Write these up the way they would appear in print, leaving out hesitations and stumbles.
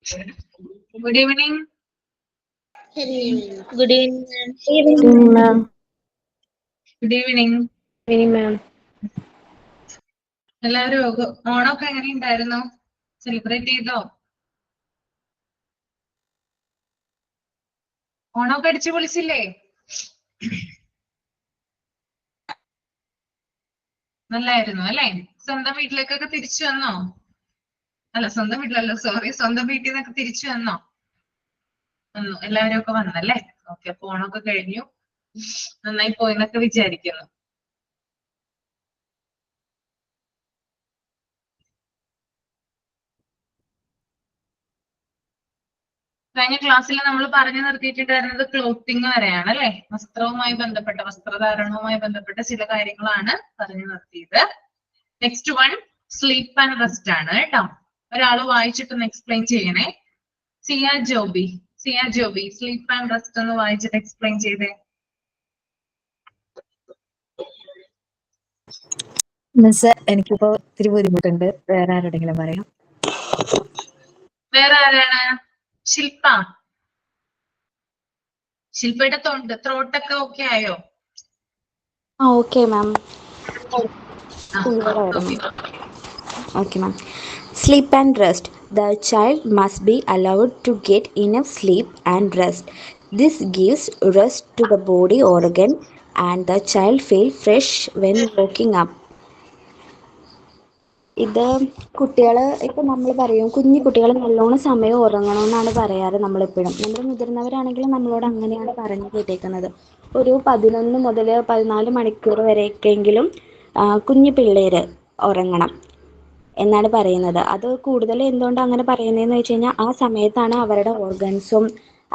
Good evening. Good evening. Good evening, ma'am. Evening, ma'am. Good evening. Evening, ma'am. എല്ലാവരും ഓണമൊക്കെ എങ്ങനെയുണ്ടായിരുന്നു? Celebrate ചെയ്തോ? ഓണമൊക്കെ അടിച്ചു പൊളിച്ചില്ലേ? നല്ലായിരുന്നു അല്ലേ? സ്വന്തം വീട്ടിലേക്കൊക്കെ തിരിച്ചു വന്നോ? അല്ല, സ്വന്തം വീട്ടിലല്ലോ, സോറി, സ്വന്തം വീട്ടിൽ നിന്നൊക്കെ തിരിച്ചു വന്നോ? വന്നു, എല്ലാവരും ഒക്കെ വന്നല്ലേ? ഓക്കെ, അപ്പൊ ഓണമൊക്കെ കഴിഞ്ഞു, നന്നായി പോയെന്നൊക്കെ വിചാരിക്കുന്നു. കഴിഞ്ഞ ക്ലാസ്സിൽ നമ്മൾ പറഞ്ഞു നിർത്തിയിട്ടുണ്ടായിരുന്നത് ക്ലോത്തിങ് വരെയാണ് അല്ലെ? വസ്ത്രവുമായി ബന്ധപ്പെട്ട, വസ്ത്രധാരണവുമായി ബന്ധപ്പെട്ട ചില കാര്യങ്ങളാണ് പറഞ്ഞു നിർത്തിയത്. Next one sleep and rest ആണ് കേട്ടോ. ഒരാള് വായിച്ചിട്ടൊന്ന് എക്സ്പ്ലെയിൻ ചെയ്യണേ. സിയ ജോബി സ്ലീപ്പ് ആൻഡ് റെസ്റ്റ് ഒന്ന് വായിച്ചിട്ട് എക്സ്പ്ലെയിൻ ചെയ്തേ. മിസ്, എനിക്കിപ്പോ ഇത്തിരി ബുദ്ധിമുട്ടുണ്ട്. വേറെ ആരോടെങ്കിലും പറയാം. വേറെ ആരാണ്? ശില്പയുടെ ത്രോട്ടൊക്കെ ഓക്കെ ആയോ? Okay, ma'am. Okay. Okay, ma'am. Sleep and rest. The child must be allowed to get enough sleep and rest. This gives rest to the body organ and the child feels fresh when waking up. ഇത് കുട്ടികൾ ഇപ്പം നമ്മൾ പറയും കുഞ്ഞു കുട്ടികൾ നല്ലോണം സമയം ഉറങ്ങണമെന്നാണ് പറയാറ് നമ്മളെപ്പോഴും. നമ്മൾ മുതിർന്നവരാണെങ്കിലും നമ്മളോട് അങ്ങനെയാണ് പറഞ്ഞു കേട്ടേക്കുന്നത്. ഒരു 11 മുതൽ 14 മണിക്കൂർ വരെയൊക്കെയെങ്കിലും കുഞ്ഞു പിള്ളേർ ഉറങ്ങണം എന്നാണ് പറയുന്നത്. അത് കൂടുതൽ എന്തുകൊണ്ട് അങ്ങനെ പറയുന്നതെന്ന് വെച്ച് കഴിഞ്ഞാൽ ആ സമയത്താണ് അവരുടെ ഓർഗൻസും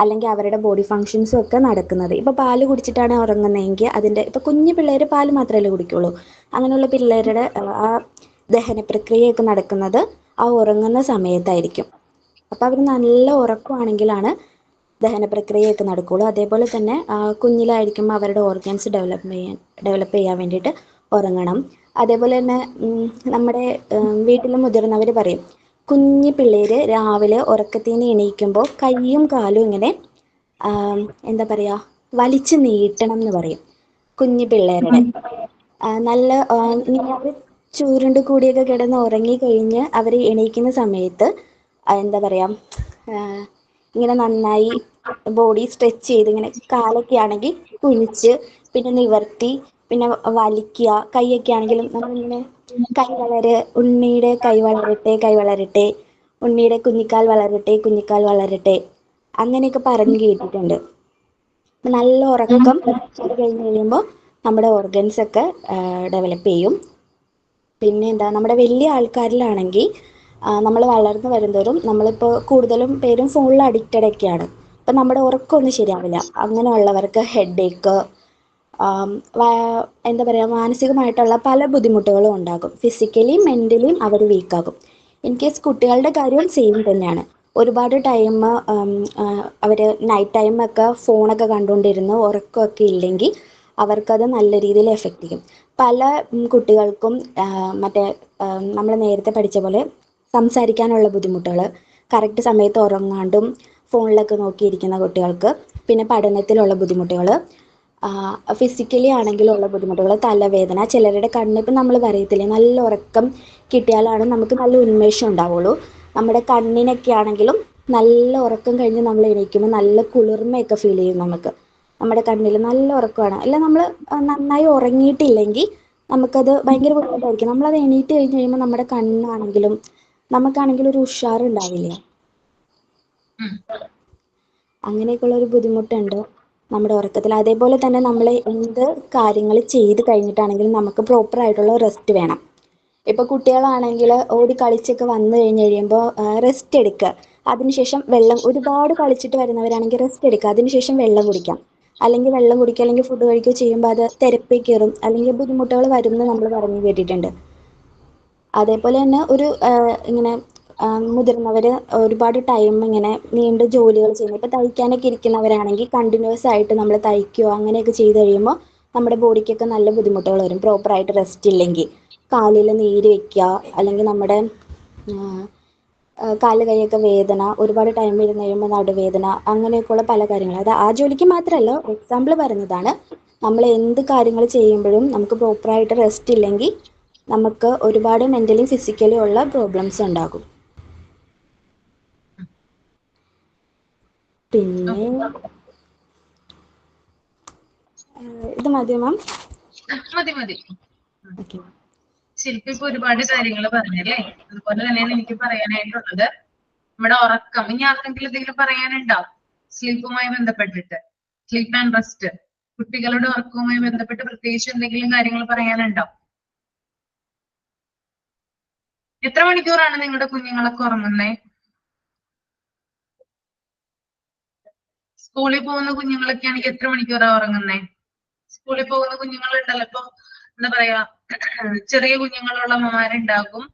അല്ലെങ്കിൽ അവരുടെ ബോഡി ഫങ്ഷൻസും ഒക്കെ നടക്കുന്നത്. ഇപ്പോൾ പാല് കുടിച്ചിട്ടാണ് ഉറങ്ങുന്നതെങ്കിൽ അതിൻ്റെ ഇപ്പോൾ കുഞ്ഞു പിള്ളേർ പാല് മാത്രമല്ലേ കുടിക്കുള്ളൂ. അങ്ങനെയുള്ള പിള്ളേരുടെ ആ ദഹന പ്രക്രിയയൊക്കെ നടക്കുന്നത് ആ ഉറങ്ങുന്ന സമയത്തായിരിക്കും. അപ്പോൾ അവർ നല്ല ഉറക്കമാണെങ്കിലാണ് ദഹന പ്രക്രിയയൊക്കെ നടക്കുകയുള്ളൂ. അതേപോലെ തന്നെ കുഞ്ഞിലായിരിക്കുമ്പോൾ അവരുടെ ഓർഗൻസ് ഡെവലപ്പ് ചെയ്യാൻ വേണ്ടിയിട്ട് ഉറങ്ങണം. അതേപോലെ തന്നെ നമ്മുടെ വീട്ടിൽ മുതിർന്നവർ പറയും കുഞ്ഞു പിള്ളേർ രാവിലെ ഉറക്കത്തിൽ നിന്ന് എണീക്കുമ്പോൾ കൈയും കാലും ഇങ്ങനെ എന്താ പറയുക വലിച്ചു നീട്ടണം എന്ന് പറയും കുഞ്ഞു പിള്ളേരുടെ. നല്ല ഇങ്ങനെ അവർ ചൂരുണ്ട് കൂടിയൊക്കെ കിടന്ന് ഉറങ്ങിക്കഴിഞ്ഞ് അവർ എണീക്കുന്ന സമയത്ത് എന്താ പറയുക ഇങ്ങനെ നന്നായി ബോഡി സ്ട്രെച്ച് ചെയ്ത് ഇങ്ങനെ കാലൊക്കെ ആണെങ്കിൽ കുനിച്ച് പിന്നെ നിവർത്തി പിന്നെ വലിക്കുക. കൈയൊക്കെ ആണെങ്കിലും നമ്മളിങ്ങനെ കൈ ഉണ്ണിയുടെ കൈ വളരട്ടെ, ഉണ്ണിയുടെ കുഞ്ഞിക്കാൽ വളരട്ടെ അങ്ങനെയൊക്കെ പറഞ്ഞു കേട്ടിട്ടുണ്ട്. നല്ല ഉറക്കം ചെയ്ത് കഴിഞ്ഞ് കഴിയുമ്പോൾ നമ്മുടെ ഓർഗൻസ് ഒക്കെ ഡെവലപ്പ് ചെയ്യും. പിന്നെ എന്താ നമ്മുടെ വലിയ ആൾക്കാരിലാണെങ്കിൽ നമ്മൾ വളർന്നു വരുന്തോറും നമ്മളിപ്പോൾ കൂടുതലും പേരും ഫോണിൽ അഡിക്റ്റഡ് ഒക്കെയാണ്. അപ്പം നമ്മുടെ ഉറക്കമൊന്നും ശരിയാവില്ല. അങ്ങനെയുള്ളവർക്ക് ഹെഡേക്ക്, എന്താ പറയുക മാനസികമായിട്ടുള്ള പല ബുദ്ധിമുട്ടുകളും ഉണ്ടാകും. ഫിസിക്കലിയും മെൻ്റലിയും അവർ വീക്കാകും. ഇൻ കേസ് കുട്ടികളുടെ കാര്യവും സെയിം തന്നെയാണ്. ഒരുപാട് ടൈം അവർ നൈറ്റ് ടൈമൊക്കെ ഫോണൊക്കെ കണ്ടുകൊണ്ടിരുന്ന് ഉറക്കമൊക്കെ ഇല്ലെങ്കിൽ അവർക്കത് നല്ല രീതിയിൽ എഫക്റ്റ് ചെയ്യും. പല കുട്ടികൾക്കും മറ്റേ നമ്മൾ നേരത്തെ പഠിച്ച പോലെ സംസാരിക്കാനുള്ള ബുദ്ധിമുട്ടുകൾ, കറക്റ്റ് സമയത്ത് ഉറങ്ങാണ്ടും ഫോണിലൊക്കെ നോക്കിയിരിക്കുന്ന കുട്ടികൾക്ക്, പിന്നെ പഠനത്തിലുള്ള ബുദ്ധിമുട്ടുകൾ, ഫിസിക്കലി ആണെങ്കിലുള്ള ബുദ്ധിമുട്ടുകൾ, തലവേദന, ചിലരുടെ കണ്ണ് ഇപ്പം നമ്മൾ പറയത്തില്ലേ നല്ല ഉറക്കം കിട്ടിയാലാണ് നമുക്ക് നല്ല ഉന്മേഷം ഉണ്ടാവുള്ളൂ. നമ്മുടെ കണ്ണിനൊക്കെ ആണെങ്കിലും നല്ല ഉറക്കം കഴിഞ്ഞ് നമ്മൾ എണീക്കുമ്പോൾ നല്ല കുളിർമയൊക്കെ ഫീൽ ചെയ്യും നമുക്ക്. നമ്മുടെ കണ്ണിൽ നല്ല ഉറക്കമാണ്. അല്ല നമ്മൾ നന്നായി ഉറങ്ങിയിട്ടില്ലെങ്കിൽ നമുക്കത് ഭയങ്കര ബുദ്ധിമുട്ടായിരിക്കും. നമ്മളത് എണീറ്റ് കഴിഞ്ഞ് കഴിയുമ്പോൾ നമ്മുടെ കണ്ണാണെങ്കിലും നമുക്കാണെങ്കിലും ഒരു ഉഷാറുണ്ടാവില്ല. അങ്ങനെയൊക്കെയുള്ള ഒരു ബുദ്ധിമുട്ടുണ്ട് നമ്മുടെ ഉറക്കത്തിൽ. അതേപോലെ തന്നെ നമ്മൾ എന്ത് കാര്യങ്ങൾ ചെയ്ത് കഴിഞ്ഞിട്ടാണെങ്കിലും നമുക്ക് പ്രോപ്പറായിട്ടുള്ള റെസ്റ്റ് വേണം. ഇപ്പോൾ കുട്ടികളാണെങ്കിൽ ഓടി കളിച്ചൊക്കെ വന്നു കഴിഞ്ഞ് കഴിയുമ്പോൾ റെസ്റ്റ് എടുക്കുക. അതിനുശേഷം വെള്ളം, ഒരുപാട് കളിച്ചിട്ട് വരുന്നവരാണെങ്കിൽ റെസ്റ്റ് എടുക്കുക, അതിനുശേഷം വെള്ളം കുടിക്കാം. അല്ലെങ്കിൽ വെള്ളം കുടിക്കുക അല്ലെങ്കിൽ ഫുഡ് കഴിക്കുകയോ ചെയ്യുമ്പോൾ അത് തെരപ്പി കയറും അല്ലെങ്കിൽ ബുദ്ധിമുട്ടുകൾ വരും എന്ന് നമ്മൾ പറഞ്ഞു കേട്ടിട്ടുണ്ട്. അതേപോലെ തന്നെ ഒരു ഇങ്ങനെ മുതിർന്നവർ ഒരുപാട് ടൈം ഇങ്ങനെ നീണ്ട ജോലികൾ ചെയ്യുന്നു. ഇപ്പോൾ തയ്ക്കാനൊക്കെ ഇരിക്കുന്നവരാണെങ്കിൽ കണ്ടിന്യൂസ് ആയിട്ട് നമ്മൾ തയ്ക്കുകയോ അങ്ങനെയൊക്കെ ചെയ്ത് കഴിയുമ്പോൾ നമ്മുടെ ബോഡിക്കൊക്കെ നല്ല ബുദ്ധിമുട്ടുകൾ വരും. പ്രോപ്പറായിട്ട് റെസ്റ്റ് ഇല്ലെങ്കിൽ കാലിൽ നീര് വയ്ക്കുക അല്ലെങ്കിൽ നമ്മുടെ കാല് കൈയൊക്കെ വേദന, ഒരുപാട് ടൈം ഇരുന്ന് കഴിയുമ്പോൾ നടുവേദന, അങ്ങനെയൊക്കെയുള്ള പല കാര്യങ്ങൾ. അത് ആ ജോലിക്ക് മാത്രമല്ല, എക്സാമ്പിൾ പറഞ്ഞതാണ്. നമ്മൾ എന്ത് കാര്യങ്ങൾ ചെയ്യുമ്പോഴും നമുക്ക് പ്രോപ്പറായിട്ട് റെസ്റ്റ് ഇല്ലെങ്കിൽ നമുക്ക് ഒരുപാട് മെൻ്റലി ഫിസിക്കലി ഉള്ള പ്രോബ്ലംസ് ഉണ്ടാകും. പിന്നെ ഇത് മതിയോ മാം? മതി മതി. ഓക്കെ. ശില്പി ഇപ്പൊ ഒരുപാട് കാര്യങ്ങൾ പറഞ്ഞല്ലേ. അതുപോലെ തന്നെയാണ് എനിക്ക് പറയാനായിട്ടുള്ളത് നമ്മുടെ ഉറക്കം. ഇനി ആർക്കെങ്കിലും എന്തെങ്കിലും പറയാനുണ്ടോ സ്ലീപ്പുമായി ബന്ധപ്പെട്ടിട്ട്? സ്ലീപ്പ് ആൻഡ് റെസ്റ്റ്, കുട്ടികളുടെ ഉറക്കവുമായി ബന്ധപ്പെട്ട് പ്രത്യേകിച്ച് എന്തെങ്കിലും കാര്യങ്ങൾ പറയാനുണ്ടോ? എത്ര മണിക്കൂറാണ് നിങ്ങളുടെ കുഞ്ഞുങ്ങളൊക്കെ ഉറങ്ങുന്നേ? സ്കൂളിൽ പോകുന്ന കുഞ്ഞുങ്ങളൊക്കെ ആണെങ്കിൽ എത്ര മണിക്കൂറാ ഉറങ്ങുന്നേ? സ്കൂളിൽ പോകുന്ന കുഞ്ഞുങ്ങളുണ്ടല്ലോ, ഇപ്പൊ എന്താ പറയാ, ചെറിയ കുഞ്ഞുങ്ങളുള്ള അമ്മമാരുണ്ടാകും,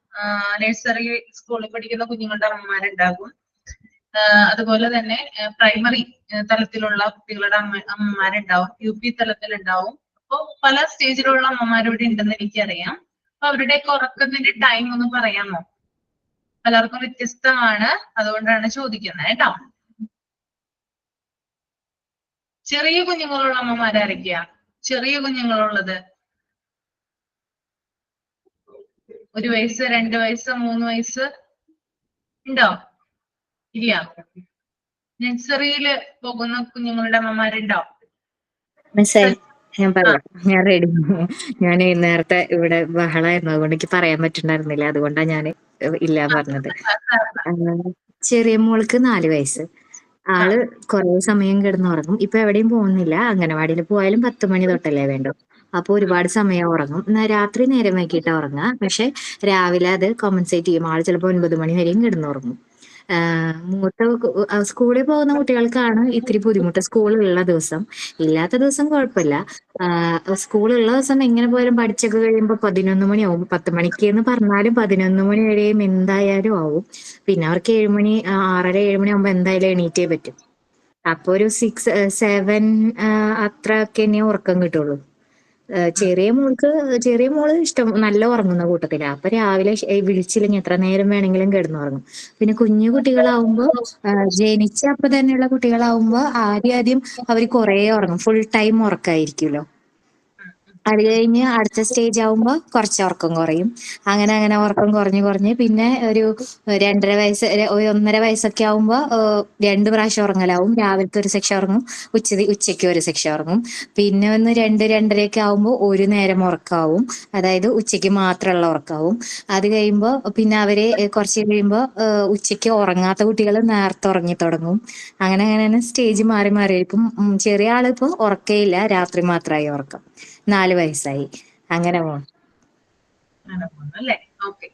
നഴ്സറി സ്കൂളിൽ പഠിക്കുന്ന കുഞ്ഞുങ്ങളുടെ അമ്മമാരുണ്ടാകും, അതുപോലെ തന്നെ പ്രൈമറി തലത്തിലുള്ള കുട്ടികളുടെ അമ്മമാരുണ്ടാവും, UP തലത്തിലുണ്ടാവും. അപ്പൊ പല സ്റ്റേജിലുള്ള അമ്മമാരോട് ഉണ്ടെന്ന് എനിക്കറിയാം. അപ്പൊ അവരുടെയൊക്കെ ഉറക്കത്തിന്റെ ടൈം ഒന്ന് പറയാമോ? പലർക്കും വ്യത്യസ്തമാണ്, അതുകൊണ്ടാണ് ചോദിക്കുന്നത് കേട്ടോ. ചെറിയ കുഞ്ഞുങ്ങളുള്ള അമ്മമാരായിരിക്കുക, ചെറിയ കുഞ്ഞുങ്ങളുള്ളത് 1 വയസ്സ് 2 വയസ്സ് 3 വയസ്സ് ഉണ്ടോ? ഇല്ല. നഴ്സറിയില് പോകുന്ന കുഞ്ഞുങ്ങളുടെ അമ്മമാരുണ്ടോ? മിസ്സായി ഞാൻ പറയാം, ഞാൻ റെഡി. ഞാൻ നേരത്തെ ഇവിടെ ബഹളമായിരുന്നു, അതുകൊണ്ട് എനിക്ക് പറയാൻ പറ്റുന്നുണ്ടായിരുന്നില്ല, അതുകൊണ്ടാണ് ഞാൻ ഇല്ല പറഞ്ഞത്. ചെറിയ മോൾക്ക് 4 വയസ്സ്. ആള് കുറെ സമയം കിടന്നുറങ്ങും. ഇപ്പൊ എവിടെയും പോകുന്നില്ല, അംഗനവാടിയിൽ പോയാലും 10 മണി തൊട്ടല്ലേ വേണ്ടു. അപ്പൊ ഒരുപാട് സമയം ഉറങ്ങും. രാത്രി നേരം വൈകിട്ടാ ഉറങ്ങുക, പക്ഷെ രാവിലെ അത് കോമ്പൻസേറ്റ് ചെയ്യും. ആള് ചിലപ്പോൾ 9 മണി വരെയും കിടന്നുറങ്ങും. സ്കൂളിൽ പോകുന്ന കുട്ടികൾക്കാണ് ഇത്തിരി ബുദ്ധിമുട്ട്, സ്കൂളുള്ള ദിവസം. ഇല്ലാത്ത ദിവസം കുഴപ്പമില്ല. സ്കൂളുള്ള ദിവസം എങ്ങനെ പോയാലും പഠിച്ചൊക്കെ കഴിയുമ്പോൾ 11 മണിയാവും. 10 മണിക്ക് എന്ന് പറഞ്ഞാലും 11 മണി വരെയും എന്തായാലും ആവും. പിന്നെ അവർക്ക് 7 മണി 6:30 7 മണിയാകുമ്പോ എന്തായാലും എണീറ്റേ പറ്റും. അപ്പൊ ഒരു 6 7 അത്ര ഒക്കെ ഇനി ഉറക്കം കിട്ടുള്ളൂ. ചെറിയ മോള് നല്ല ഉറങ്ങുന്ന കൂട്ടത്തിലാ. അപ്പൊ രാവിലെ വിളിച്ചില്ലെങ്കിൽ എത്ര നേരം വേണമെങ്കിലും കിടന്നുറങ്ങും. പിന്നെ കുഞ്ഞു കുട്ടികളാവുമ്പോ, ജനിച്ച അപ്പൊ തന്നെയുള്ള കുട്ടികളാവുമ്പോ ആദ്യം അവര് കുറെ ഉറങ്ങും, ഫുൾ ടൈം ഉറക്കായിരിക്കുമല്ലോ. അത് കഴിഞ്ഞ് അടുത്ത സ്റ്റേജ് ആവുമ്പോ കുറച്ച് ഉറക്കം കുറയും. അങ്ങനെ ഉറക്കം കുറഞ്ഞ് പിന്നെ ഒരു 2.5 വയസ്സ് 1.5 വയസ്സൊക്കെ ആവുമ്പോ 2 പ്രാവശ്യം ഉറങ്ങലാവും. രാവിലത്തെ ഒരു സെക്ഷൻ ഉറങ്ങും, ഉച്ചയ്ക്ക് ഒരു സെക്ഷൻ ഉറങ്ങും. പിന്നെ ഒന്ന് 2 2:30 ആവുമ്പോ ഒരു നേരം ഉറക്കാവും, അതായത് ഉച്ചയ്ക്ക് മാത്രമുള്ള ഉറക്കാവും. അത് കഴിയുമ്പോ പിന്നെ അവര് കുറച്ച് കഴിയുമ്പോ ഉച്ചയ്ക്ക് ഉറങ്ങാത്ത കുട്ടികൾ നേരത്തെ ഉറങ്ങി തുടങ്ങും. അങ്ങനെ സ്റ്റേജ് മാറി മാറിയിരിക്കും. ചെറിയ ആളിപ്പോ ഉറക്കേയില്ല, രാത്രി മാത്രമായി ഉറക്കം. 4 വയസ്സായി. അങ്ങനെ പോകും. അല്ലേ? ഓക്കെ.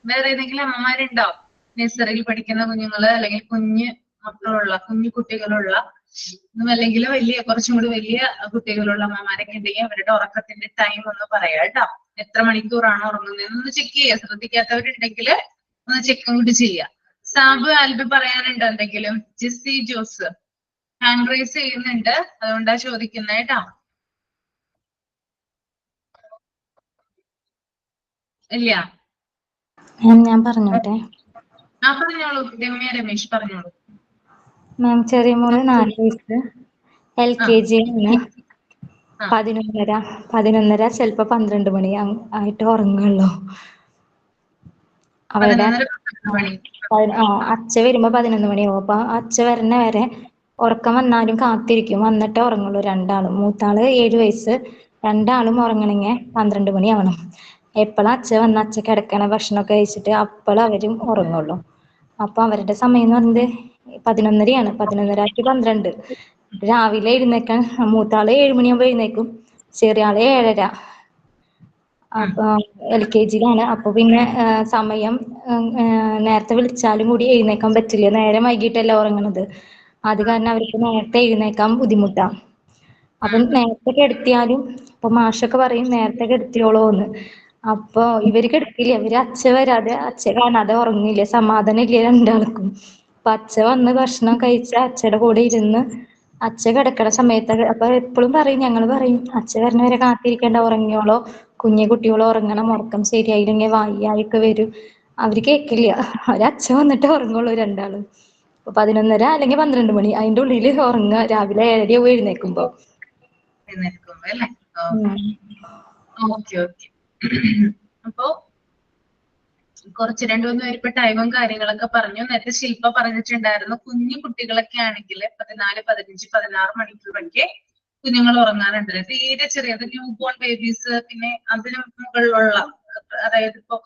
വേറെ ഏതെങ്കിലും അമ്മമാരുണ്ടോ നഴ്സറിയിൽ പഠിക്കുന്ന കുഞ്ഞുങ്ങള്, അല്ലെങ്കിൽ കുഞ്ഞു കുട്ടികളുള്ള, അല്ലെങ്കിൽ കുറച്ചും കൂടി വലിയ കുട്ടികളുള്ള അമ്മമാരൊക്കെ ഉണ്ടെങ്കിൽ അവരുടെ ഉറക്കത്തിന്റെ ടൈം ഒന്ന് പറയാം കേട്ടോ. എത്ര മണിക്കൂറാണ് ഉറങ്ങുന്നത് ഒന്ന് ചെക്ക് ചെയ്യുക. ശ്രദ്ധിക്കാത്തവരുണ്ടെങ്കിൽ ഒന്ന് ചെക്കും കൂടി ചെയ്യാം. സാബ് ആൽബി പറയാനുണ്ടോ എന്തെങ്കിലും? ജിസി ജോസ് ഹാൻഡ് റൈസ് ചെയ്യുന്നുണ്ട്, അതുകൊണ്ടാ ചോദിക്കുന്നത് കേട്ടോ. ഇല്ല. ഞാൻ പറഞ്ഞോട്ടെ. പറഞ്ഞോളൂ. രമ്യ രമേശ് പറഞ്ഞോളൂ. മാം, ചെറിയ മോള് 4 വയസ്സ്, LKG ആണ്. 11:30 ചിലപ്പോ 12 മണി ആയിട്ട് ഉറങ്ങുള്ളൂ. അവരുടെ അച്ഛ വരുമ്പോ 11 മണിയാവും. അപ്പൊ അച്ഛ വരണ വരെ ഉറക്കം വന്നാലും കാത്തിരിക്കും, വന്നിട്ടേ ഉറങ്ങുള്ളൂ. രണ്ടാളും. മൂത്താള് 7 വയസ്സ്. രണ്ടാളും ഉറങ്ങണമെങ്കിൽ 12 മണിയാവണം. എപ്പോഴാ അച്ഛ വന്ന് അച്ഛ കിടക്കണ ഭക്ഷണമൊക്കെ കഴിച്ചിട്ട് അപ്പോഴും അവരും ഉറങ്ങുള്ളൂ. അപ്പൊ അവരുടെ സമയം എന്ന് പറയുന്നത് 11:30 11:30 to 12. രാവിലെ എഴുന്നേക്കാൻ മൂത്താള് 7 മണിയാകുമ്പോ എഴുന്നേക്കും, ചെറിയ ആള് 7:30. അപ്പൊ LKGയിലാണ്. അപ്പൊ പിന്നെ സമയം നേരത്തെ വിളിച്ചാലും കൂടി എഴുന്നേക്കാൻ പറ്റില്ല, നേരം വൈകിട്ടല്ലേ ഉറങ്ങണത്. അത് കാരണം അവർക്ക് നേരത്തെ എഴുന്നേക്കാൻ ബുദ്ധിമുട്ടാ. അപ്പൊ നേരത്തെ കിടത്തിയാലും ഇപ്പൊ മാഷൊക്കെ പറയും നേരത്തെ കിടത്തിയോളൂന്ന്. അപ്പൊ ഇവര് കിടക്കില്ല, ഇവര് അച്ഛ വരാതെ അച്ഛ കാണാതെ ഉറങ്ങില്ല, സമാധാനം ഇല്ല രണ്ടാൾക്കും. അപ്പൊ അച്ഛ വന്ന് ഭക്ഷണം കഴിച്ച അച്ഛയുടെ കൂടെ ഇരുന്ന് അച്ഛ കിടക്കണ സമയത്ത് അപ്പൊ എപ്പോഴും പറയും, ഞങ്ങൾ പറയും അച്ഛ വരണവരെ കാത്തിരിക്കേണ്ട, ഉറങ്ങിയോളോ, കുഞ്ഞു കുട്ടികളോ ഉറങ്ങണം, ഉറക്കം ശരിയായില്ലെങ്കിൽ വായിയൊക്കെ വരും. അവര് കേക്കില്ല. അവരച്ഛൻ വന്നിട്ട് ഉറങ്ങുള്ളൂ രണ്ടാളും. 11:30 അല്ലെങ്കിൽ 12 മണി അതിന്റെ ഉള്ളില് ഉറങ്ങുക രാവിലെ 7:30 എഴുന്നേക്കുമ്പോ. എഴുന്നേൽക്കുമ്പോ അല്ലേ? Okay okay. അപ്പോ കുറച്ച് 2-3 പേര് ഇപ്പൊ ടൈമും കാര്യങ്ങളൊക്കെ പറഞ്ഞു. നേരത്തെ ശില്പ പറഞ്ഞിട്ടുണ്ടായിരുന്നു കുഞ്ഞു കുട്ടികളൊക്കെ ആണെങ്കിൽ 14, 15, 16 മണിക്കൂറൊക്കെ കുഞ്ഞുങ്ങൾ ഉറങ്ങാറുണ്ട്. തീരെ ചെറിയത് ന്യൂ ബോൺ ബേബീസ്, പിന്നെ അതിന് മുകളിലുള്ള, അതായത് ഇപ്പൊ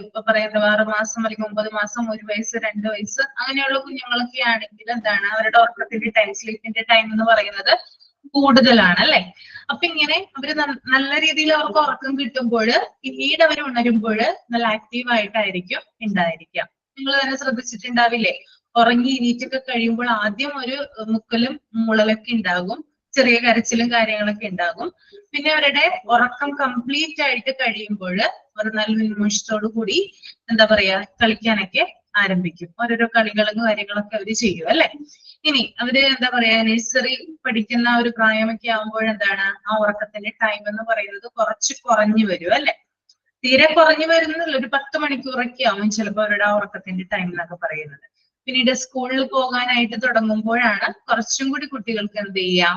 ഇപ്പൊ പറയുന്നത് 6 മാസം അല്ലെങ്കിൽ 9 മാസം, 1 വയസ്സ്, 2 വയസ്സ് അങ്ങനെയുള്ള കുഞ്ഞുങ്ങളൊക്കെ ആണെങ്കിൽ എന്താണ് അവരുടെ ഉറക്കത്തിന്റെ ടൈം, സ്ലീപ്പിന്റെ ടൈം എന്ന് പറയുന്നത് കൂടുതലാണ് അല്ലെ? അപ്പൊ ഇങ്ങനെ അവര് നല്ല രീതിയിൽ അവർക്ക് ഉറക്കം കിട്ടുമ്പോൾ പിന്നീട് അവർ ഉണരുമ്പോൾ നല്ല ആക്റ്റീവ് ആയിട്ടായിരിക്കും ഉണ്ടായിരിക്കുക. നിങ്ങൾ തന്നെ ശ്രദ്ധിച്ചിട്ടുണ്ടാവില്ലേ? ഉറങ്ങി എണീറ്റൊക്കെ കഴിയുമ്പോൾ ആദ്യം ഒരു മുക്കലും മൂളലൊക്കെ ഉണ്ടാകും, ചെറിയ കരച്ചിലും കാര്യങ്ങളൊക്കെ ഉണ്ടാകും. പിന്നെ അവരുടെ ഉറക്കം കംപ്ലീറ്റ് ആയിട്ട് കഴിയുമ്പോൾ അവർ നല്ല ഉന്മേഷത്തോടു കൂടി എന്താ പറയാ കളിക്കാനൊക്കെ ആരംഭിക്കും. ഓരോരോ കളികളും കാര്യങ്ങളൊക്കെ അവര് ചെയ്യും അല്ലെ? ഇനി അവര് എന്താ പറയാ നഴ്സറി പഠിക്കുന്ന ഒരു പ്രായമൊക്കെ ആകുമ്പോൾ എന്താണ് ആ ഉറക്കത്തിന്റെ ടൈം എന്ന് പറയുന്നത് കുറച്ച് കുറഞ്ഞു വരും അല്ലെ? തീരെ കുറഞ്ഞു വരുന്നില്ല, ഒരു 10 മണിക്കൂറൊക്കെ ആവും ചിലപ്പോൾ അവരുടെ ആ ഉറക്കത്തിന്റെ ടൈം എന്നൊക്കെ പറയുന്നത്. പിന്നീട് സ്കൂളിൽ പോകാനായിട്ട് തുടങ്ങുമ്പോഴാണ് കുറച്ചും കൂടി കുട്ടികൾക്ക് എന്ത് ചെയ്യാം,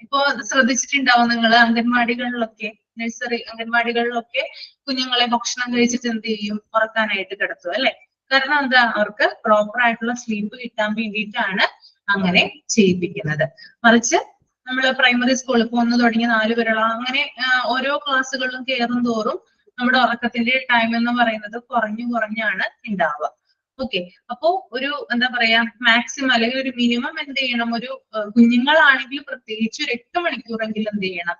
ഇപ്പൊ ശ്രദ്ധിച്ചിട്ടുണ്ടാവും നിങ്ങൾ അംഗൻവാടികളിലൊക്കെ, നഴ്സറി അംഗൻവാടികളിലൊക്കെ കുഞ്ഞുങ്ങളെ ഭക്ഷണം കഴിച്ചിട്ട് എന്ത് ചെയ്യും, ഉറക്കാനായിട്ട് കിടത്തും അല്ലെ? കാരണം എന്താ, അവർക്ക് പ്രോപ്പർ ആയിട്ടുള്ള സ്ലീപ്പ് കിട്ടാൻ വേണ്ടിയിട്ടാണ് അങ്ങനെ ചെയ്യിപ്പിക്കുന്നത്. മറിച്ച് നമ്മൾ പ്രൈമറി സ്കൂളിൽ ഇപ്പോൾ 1 തുടങ്ങി 4 വരെയുള്ള അങ്ങനെ ഓരോ ക്ലാസ്സുകളിലും കയറും തോറും നമ്മുടെ ഉറക്കത്തിന്റെ ടൈം എന്ന് പറയുന്നത് കുറഞ്ഞാണ് ഉണ്ടാവുക. ഓക്കെ, അപ്പോ ഒരു എന്താ പറയാ മാക്സിമം അല്ലെങ്കിൽ ഒരു മിനിമം എന്ത് ചെയ്യണം, ഒരു കുഞ്ഞുങ്ങളാണെങ്കിൽ പ്രത്യേകിച്ച് ഒരു 8 മണിക്കൂറെങ്കിലും എന്ത് ചെയ്യണം,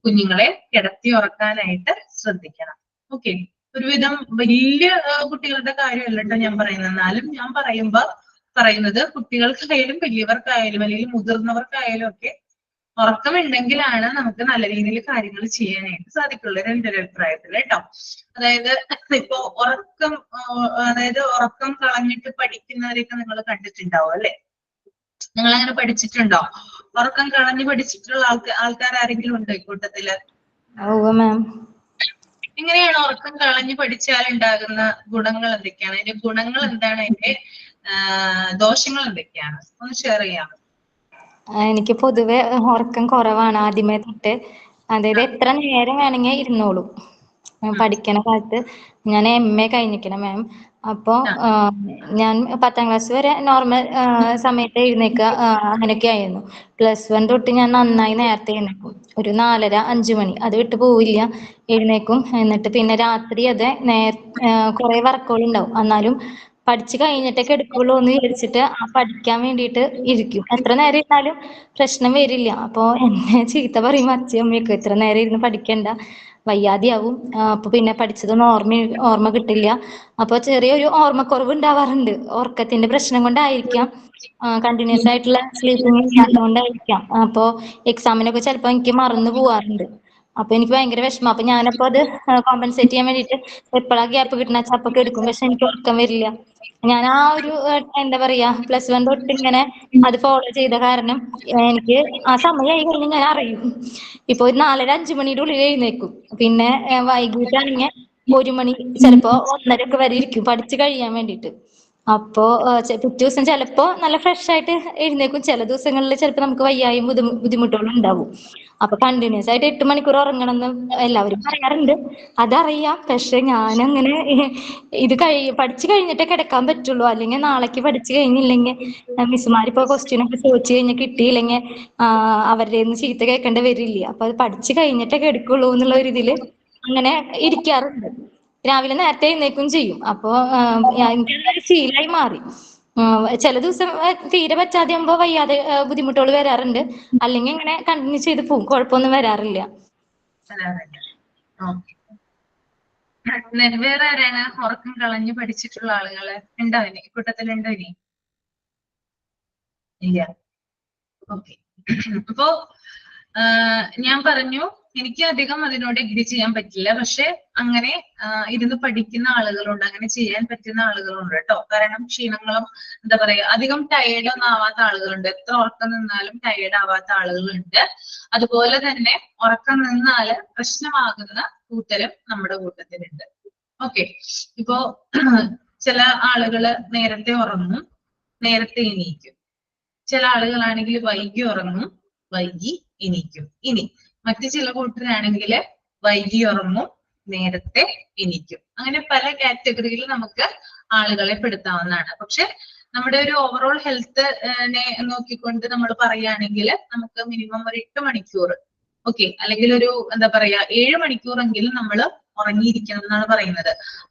കുഞ്ഞുങ്ങളെ കിടത്തി ഉറക്കാനായിട്ട് ശ്രദ്ധിക്കണം. ഓക്കെ, ഒരുവിധം വലിയ കുട്ടികളുടെ കാര്യമല്ല കേട്ടോ ഞാൻ പറയുന്നത്. എന്നാലും ഞാൻ പറയുന്നത് കുട്ടികൾക്കായാലും വലിയവർക്കായാലും അല്ലെങ്കിൽ മുതിർന്നവർക്കായാലും ഒക്കെ ഉറക്കമുണ്ടെങ്കിലാണ് നമുക്ക് നല്ല രീതിയിൽ കാര്യങ്ങൾ ചെയ്യാനായിട്ട് സാധിക്കുള്ളൂ, എൻ്റെ ഒരു അഭിപ്രായത്തിൽ കേട്ടോ. അതായത് ഇപ്പൊ ഉറക്കം കളഞ്ഞിട്ട് പഠിക്കുന്നവരെയൊക്കെ നിങ്ങൾ കണ്ടിട്ടുണ്ടാവും അല്ലെ? നിങ്ങൾ അങ്ങനെ പഠിച്ചിട്ടുണ്ടോ? ഉറക്കം കളഞ്ഞ് പഠിച്ചിട്ടുള്ള ആൾക്കാർ ആരെങ്കിലും ഉണ്ടോ ഈ കൂട്ടത്തില്? എങ്ങനെയാണ് ഉറക്കം കളഞ്ഞ് പഠിച്ചാൽ ഉണ്ടാകുന്ന ഗുണങ്ങൾ എന്തൊക്കെയാണ്? അതിന്റെ ഗുണങ്ങൾ എന്താണ്, അതിന്റെ ദോഷങ്ങൾ എന്തൊക്കെയാണ്? ഒന്ന് ഷെയർ ചെയ്യാമോ? എനിക്ക് പൊതുവെ ഉറക്കം കുറവാണ് ആദ്യമേ തൊട്ട്. അതായത് എത്ര നേരം വേണമെങ്കിൽ ഇരുന്നോളും. പഠിക്കണ കാലത്ത് ഞാൻ MA കഴിഞ്ഞിരിക്കണം മാം. അപ്പോൾ ഞാൻ 10ാം ക്ലാസ് വരെ നോർമൽ സമയത്ത് എഴുന്നേക്കുക അങ്ങനെയൊക്കെ ആയിരുന്നു. +1 തൊട്ട് ഞാൻ നന്നായി നേരത്തെ എഴുന്നേക്കും. ഒരു 4:30, 5 മണി അത് വിട്ട് പോവില്ല, എഴുന്നേക്കും. എന്നിട്ട് പിന്നെ രാത്രി അതെ കുറെ വർക്കുകൾ ഉണ്ടാവും, എന്നാലും പഠിച്ചു കഴിഞ്ഞിട്ടൊക്കെ എടുക്കുള്ളൂ എന്ന് വിചാരിച്ചിട്ട് പഠിക്കാൻ വേണ്ടിയിട്ട് ഇരിക്കും. എത്ര നേരം ഇരുന്നാലും പ്രശ്നം വരില്ല. അപ്പോൾ എന്നെ ചീത്ത പറയും അച്ഛയും അമ്മയൊക്കെ, ഇത്ര നേരം ഇരുന്ന് പഠിക്കണ്ട, വയ്യാതെയാവും, അപ്പൊ പിന്നെ പഠിച്ചതൊന്നും ഓർമ്മ കിട്ടില്ല. അപ്പൊ ചെറിയൊരു ഓർമ്മക്കുറവ് ഉണ്ടാവാറുണ്ട്. ഉറക്കത്തിന്റെ പ്രശ്നം കൊണ്ടായിരിക്കാം, കണ്ടിന്യൂസ് ആയിട്ടുള്ള സ്ലീപ്പിംഗ് ഇല്ലാത്തതുകൊണ്ടായിരിക്കാം. അപ്പൊ എക്സാമിനൊക്കെ ചിലപ്പോൾ എനിക്ക് മറന്നു പോവാറുണ്ട്. അപ്പൊ എനിക്ക് ഭയങ്കര വിഷമം. അപ്പൊ ഞാനപ്പോ അത് കോമ്പൻസേറ്റ് ചെയ്യാൻ വേണ്ടിയിട്ട് എപ്പോഴാ ഗ്യാപ്പ് കിട്ടണ ചപ്പൊക്കെ എടുക്കും. പക്ഷെ എനിക്ക് ഉറക്കം വരില്ല. ഞാൻ ആ ഒരു എന്താ പറയാ +1 തൊട്ട് ഇങ്ങനെ അത് ഫോളോ ചെയ്ത കാരണം എനിക്ക് ആ സമയമായി കഴിഞ്ഞ് ഞാൻ അറിയും. ഇപ്പൊ ഒരു 4:30, 5 മണിയുടെ ഉള്ളിൽ എഴുന്നേക്കും. പിന്നെ വൈകിട്ടാണെങ്കിൽ 1 മണി, ചിലപ്പോ 1:30 വരെ ഇരിക്കും പഠിച്ചു കഴിയാൻ വേണ്ടിയിട്ട്. അപ്പോ പിറ്റേ ദിവസം ചിലപ്പോ നല്ല ഫ്രഷ് ആയിട്ട് എഴുന്നേക്കും. ചില ദിവസങ്ങളിൽ ചിലപ്പോൾ നമുക്ക് വയ്യായും ബുദ്ധിമുട്ടുകളും ഉണ്ടാവും. അപ്പൊ കണ്ടിന്യൂസ് ആയിട്ട് 8 മണിക്കൂർ ഉറങ്ങണമെന്ന് എല്ലാവരും പറയാറുണ്ട്, അതറിയാം. പക്ഷെ ഞാനങ്ങനെ ഇത് പഠിച്ചു കഴിഞ്ഞിട്ടേ കിടക്കാൻ പറ്റുള്ളൂ. അല്ലെങ്കിൽ നാളേക്ക് പഠിച്ചു കഴിഞ്ഞില്ലെങ്കിൽ മിസ്സുമാരിപ്പോ ക്വസ്റ്റ്യൻ ഒക്കെ ചോദിച്ചു കഴിഞ്ഞാൽ കിട്ടിയില്ലെങ്കിൽ അവരുടെ നിന്ന് ചീത്ത കേൾക്കേണ്ടി വരില്ല. അപ്പൊ അത് പഠിച്ചു കഴിഞ്ഞിട്ടേ എടുക്കുള്ളൂ എന്നുള്ള ഒരു ഇതില് അങ്ങനെ ഇരിക്കാറുണ്ട്. രാവിലെ നേരത്തെ എഴുന്നേക്കും ചെയ്യും. അപ്പോ എനിക്കതൊരു ശീലമായി മാറി. ചില ദിവസം തീരെ പറ്റാതെ ആകുമ്പോ വയ്യാതെ ബുദ്ധിമുട്ടുകൾ വരാറുണ്ട്. അല്ലെങ്കിൽ ഇങ്ങനെ കണ്ടിന്യൂ ചെയ്ത് പോകും, കുഴപ്പമൊന്നും വരാറില്ല. വേറെ ആരാണ് ഉറക്കം കളഞ്ഞ് പഠിച്ചിട്ടുള്ള ആളുകള് ഉണ്ടോ? ഇനി കൂട്ടത്തിലുണ്ടോ? ഇനി ഇല്ല. ഓക്കെ, അപ്പോ ഞാൻ പറഞ്ഞു എനിക്ക് അധികം അതിനോട് എഗ്രി ചെയ്യാൻ പറ്റില്ല. പക്ഷെ അങ്ങനെ ഇരുന്ന് പഠിക്കുന്ന ആളുകളുണ്ട്, അങ്ങനെ ചെയ്യാൻ പറ്റുന്ന ആളുകളുണ്ട് കേട്ടോ. കാരണം ക്ഷീണങ്ങളും എന്താ പറയാ അധികം ടയേർഡ് ഒന്നും ആവാത്ത ആളുകളുണ്ട്. എത്ര ഉറക്കം നിന്നാലും ടയേർഡ് ആവാത്ത ആളുകളുണ്ട്. അതുപോലെ തന്നെ ഉറക്കം നിന്നാല് പ്രശ്നമാകുന്ന കൂട്ടരും നമ്മുടെ കൂട്ടത്തിലുണ്ട്. ഓക്കെ. ഇപ്പോ ചില ആളുകള് നേരത്തെ ഉറങ്ങും, നേരത്തെ എണീക്കും. ചില ആളുകളാണെങ്കിൽ വൈകി ഉറങ്ങും, വൈകി എണീക്കും. ഇനി മറ്റു ചില കൂട്ടരാണെങ്കിൽ വൈകി ഉറങ്ങും, നേരത്തെ എണീക്കും. അങ്ങനെ പല കാറ്റഗറിയിൽ നമുക്ക് ആളുകളെ പെടുത്താവുന്നതാണ്. പക്ഷെ നമ്മുടെ ഒരു ഓവറോൾ ഹെൽത്ത് നോക്കിക്കൊണ്ട് നമ്മൾ പറയുകയാണെങ്കിൽ നമുക്ക് മിനിമം ഒരു 8 മണിക്കൂർ, ഓക്കെ, അല്ലെങ്കിൽ ഒരു എന്താ പറയാ 7 മണിക്കൂറെങ്കിലും നമ്മൾ ഉറങ്ങിയിരിക്കണം എന്നാണ് പറയുന്നത്.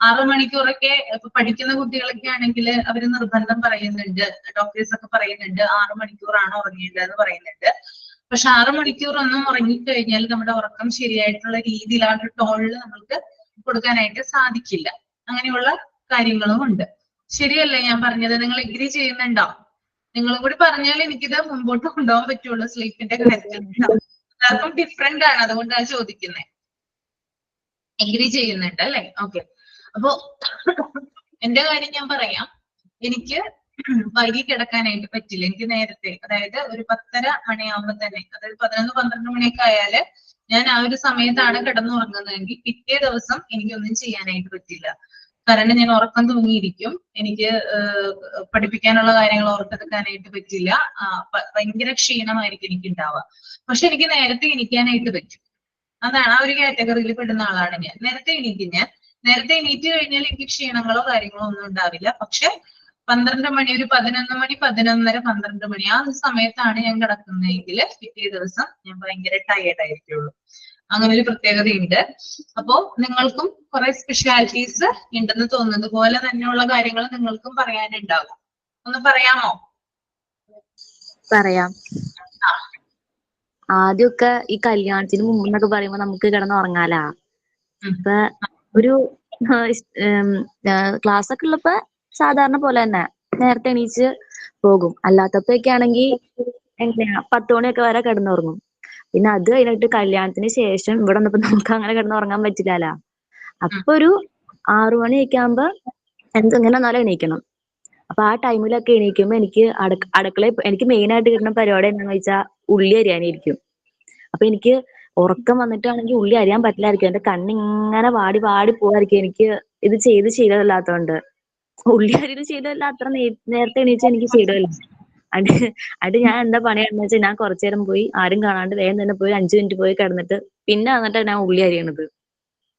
6 മണിക്കൂറൊക്കെ ഇപ്പൊ പഠിക്കുന്ന കുട്ടികളൊക്കെ ആണെങ്കിൽ അവര് നിർബന്ധം പറയുന്നുണ്ട്, ഡോക്ടേഴ്സ് ഒക്കെ പറയുന്നുണ്ട് 6 മണിക്കൂറാണ് ഉറങ്ങേണ്ടതെന്ന് പറയുന്നുണ്ട്. പക്ഷെ 6 മണിക്കൂർ ഒന്നും ഉറങ്ങിക്കഴിഞ്ഞാൽ നമ്മുടെ ഉറക്കം ശരിയായിട്ടുള്ള രീതിയിൽ ആ ഒരു ടോണിൽ നമ്മൾക്ക് കൊടുക്കാനായിട്ട് സാധിക്കില്ല. അങ്ങനെയുള്ള കാര്യങ്ങളും ഉണ്ട്. ശരിയല്ലേ ഞാൻ പറഞ്ഞത്? നിങ്ങൾ എഗ്രി ചെയ്യുന്നുണ്ടോ? നിങ്ങളും കൂടി പറഞ്ഞാൽ എനിക്കിത് മുമ്പോട്ട് കൊണ്ടുപോകാൻ പറ്റുള്ളൂ സ്ലീപ്പിന്റെ കാര്യത്തിൽ. എല്ലാവർക്കും ഡിഫറെന്റ് ആണ്, അതുകൊണ്ടാണ് ചോദിക്കുന്നത്. എഗ്രി ചെയ്യുന്നുണ്ട് അല്ലെ? ഓക്കെ. അപ്പോ എന്റെ കാര്യം ഞാൻ പറയാം. എനിക്ക് വൈകി കിടക്കാനായിട്ട് പറ്റില്ല. എനിക്ക് നേരത്തെ, അതായത് ഒരു 10:30 മണിയാകുമ്പോ തന്നെ, അതായത് 11-12 മണിയൊക്കെ ആയാല് ഞാൻ ആ ഒരു സമയത്താണ് കിടന്നുറങ്ങുന്നതെങ്കിൽ പിറ്റേ ദിവസം എനിക്കൊന്നും ചെയ്യാനായിട്ട് പറ്റില്ല. കാരണം ഞാൻ ഉറക്കം തൂങ്ങിയിരിക്കും. എനിക്ക് പഠിപ്പിക്കാനുള്ള കാര്യങ്ങൾ ഓർത്തെടുക്കാനായിട്ട് പറ്റില്ല. ഭയങ്കര ക്ഷീണമായിരിക്കും എനിക്ക് ഉണ്ടാവുക. പക്ഷെ എനിക്ക് നേരത്തെ എണീക്കാനായിട്ട് പറ്റും. അതാണ്, ആ ഒരു കാറ്റഗറിയിൽ പെടുന്ന ആളാണ് ഞാൻ. നേരത്തെ എണീക്കും ഞാൻ. നേരത്തെ എണീറ്റ് കഴിഞ്ഞാൽ എനിക്ക് ക്ഷീണങ്ങളോ കാര്യങ്ങളോ ഒന്നും ഉണ്ടാവില്ല. പക്ഷെ 12 മണി, ഒരു 11 മണി, 11:30, 12 മണി ആ സമയത്താണ് ഞാൻ കിടക്കുന്നതെങ്കിൽ പിറ്റേ ദിവസം ഞാൻ ഭയങ്കര ടയേർഡ് ആയിരിക്കുള്ളൂ. അങ്ങനെ ഒരു പ്രത്യേകതയുണ്ട്. അപ്പോ നിങ്ങൾക്കും കുറെ സ്പെഷ്യാലിറ്റീസ് ഉണ്ടെന്ന് തോന്നുന്നത് പോലെ തന്നെയുള്ള കാര്യങ്ങൾ നിങ്ങൾക്കും പറയാനുണ്ടാകും. ഒന്ന് പറയാമോ? പറയാം. ആദ്യമൊക്കെ ഈ കല്യാണത്തിന് മുമ്പ് എന്നൊക്കെ പറയുമ്പോ നമുക്ക് കിടന്ന് ഉറങ്ങാലാ. ഇപ്പൊ ഒരു ക്ലാസ് ഒക്കെ ഉള്ളപ്പോ സാധാരണ പോലെ തന്നെ നേരത്തെ എണീച്ച് പോകും. അല്ലാത്തപ്പോഴൊക്കെ ആണെങ്കിൽ എങ്ങനെയാ 10 മണിയൊക്കെ വരെ കിടന്നുറങ്ങും. പിന്നെ അത് കഴിഞ്ഞിട്ട് കല്യാണത്തിന് ശേഷം ഇവിടെ വന്നപ്പോ നമുക്ക് അങ്ങനെ കിടന്നുറങ്ങാൻ പറ്റില്ലല്ലോ. അപ്പൊ ഒരു 6 മണിയൊക്കെ ആകുമ്പോ എങ്ങനെ വന്നാലും എണീക്കണം. അപ്പൊ ആ ടൈമിലൊക്കെ എണീക്കുമ്പോ എനിക്ക് അടുക്കളയിൽ എനിക്ക് മെയിൻ ആയിട്ട് കിട്ടുന്ന പരിപാടി എന്താണെന്ന് വെച്ചാൽ ഉള്ളി അരിയാനിരിക്കും. അപ്പൊ എനിക്ക് ഉറക്കം വന്നിട്ടാണെങ്കിൽ ഉള്ളി അരിയാൻ പറ്റില്ലായിരിക്കും. എന്റെ കണ്ണിങ്ങനെ വാടി വാടി പോവായിരിക്കും. എനിക്ക് ഇത് ചെയ്ത് ശീലമില്ലാത്തതുകൊണ്ട്, ഉള്ളി അരിയത് ശീലമില്ല, അത്ര നേരത്തെ എണീച്ച് എനിക്ക് ശീലമില്ല. അത് ഞാൻ എന്താ പണിയാണെന്ന് വെച്ചാൽ ഞാൻ കുറച്ചു നേരം പോയി ആരും കാണാണ്ട് വേഗം തന്നെ പോയി 5 മിനിറ്റ് പോയി കിടന്നിട്ട് പിന്നെ വന്നിട്ട് ഞാൻ ഉള്ളി അരിയണത്.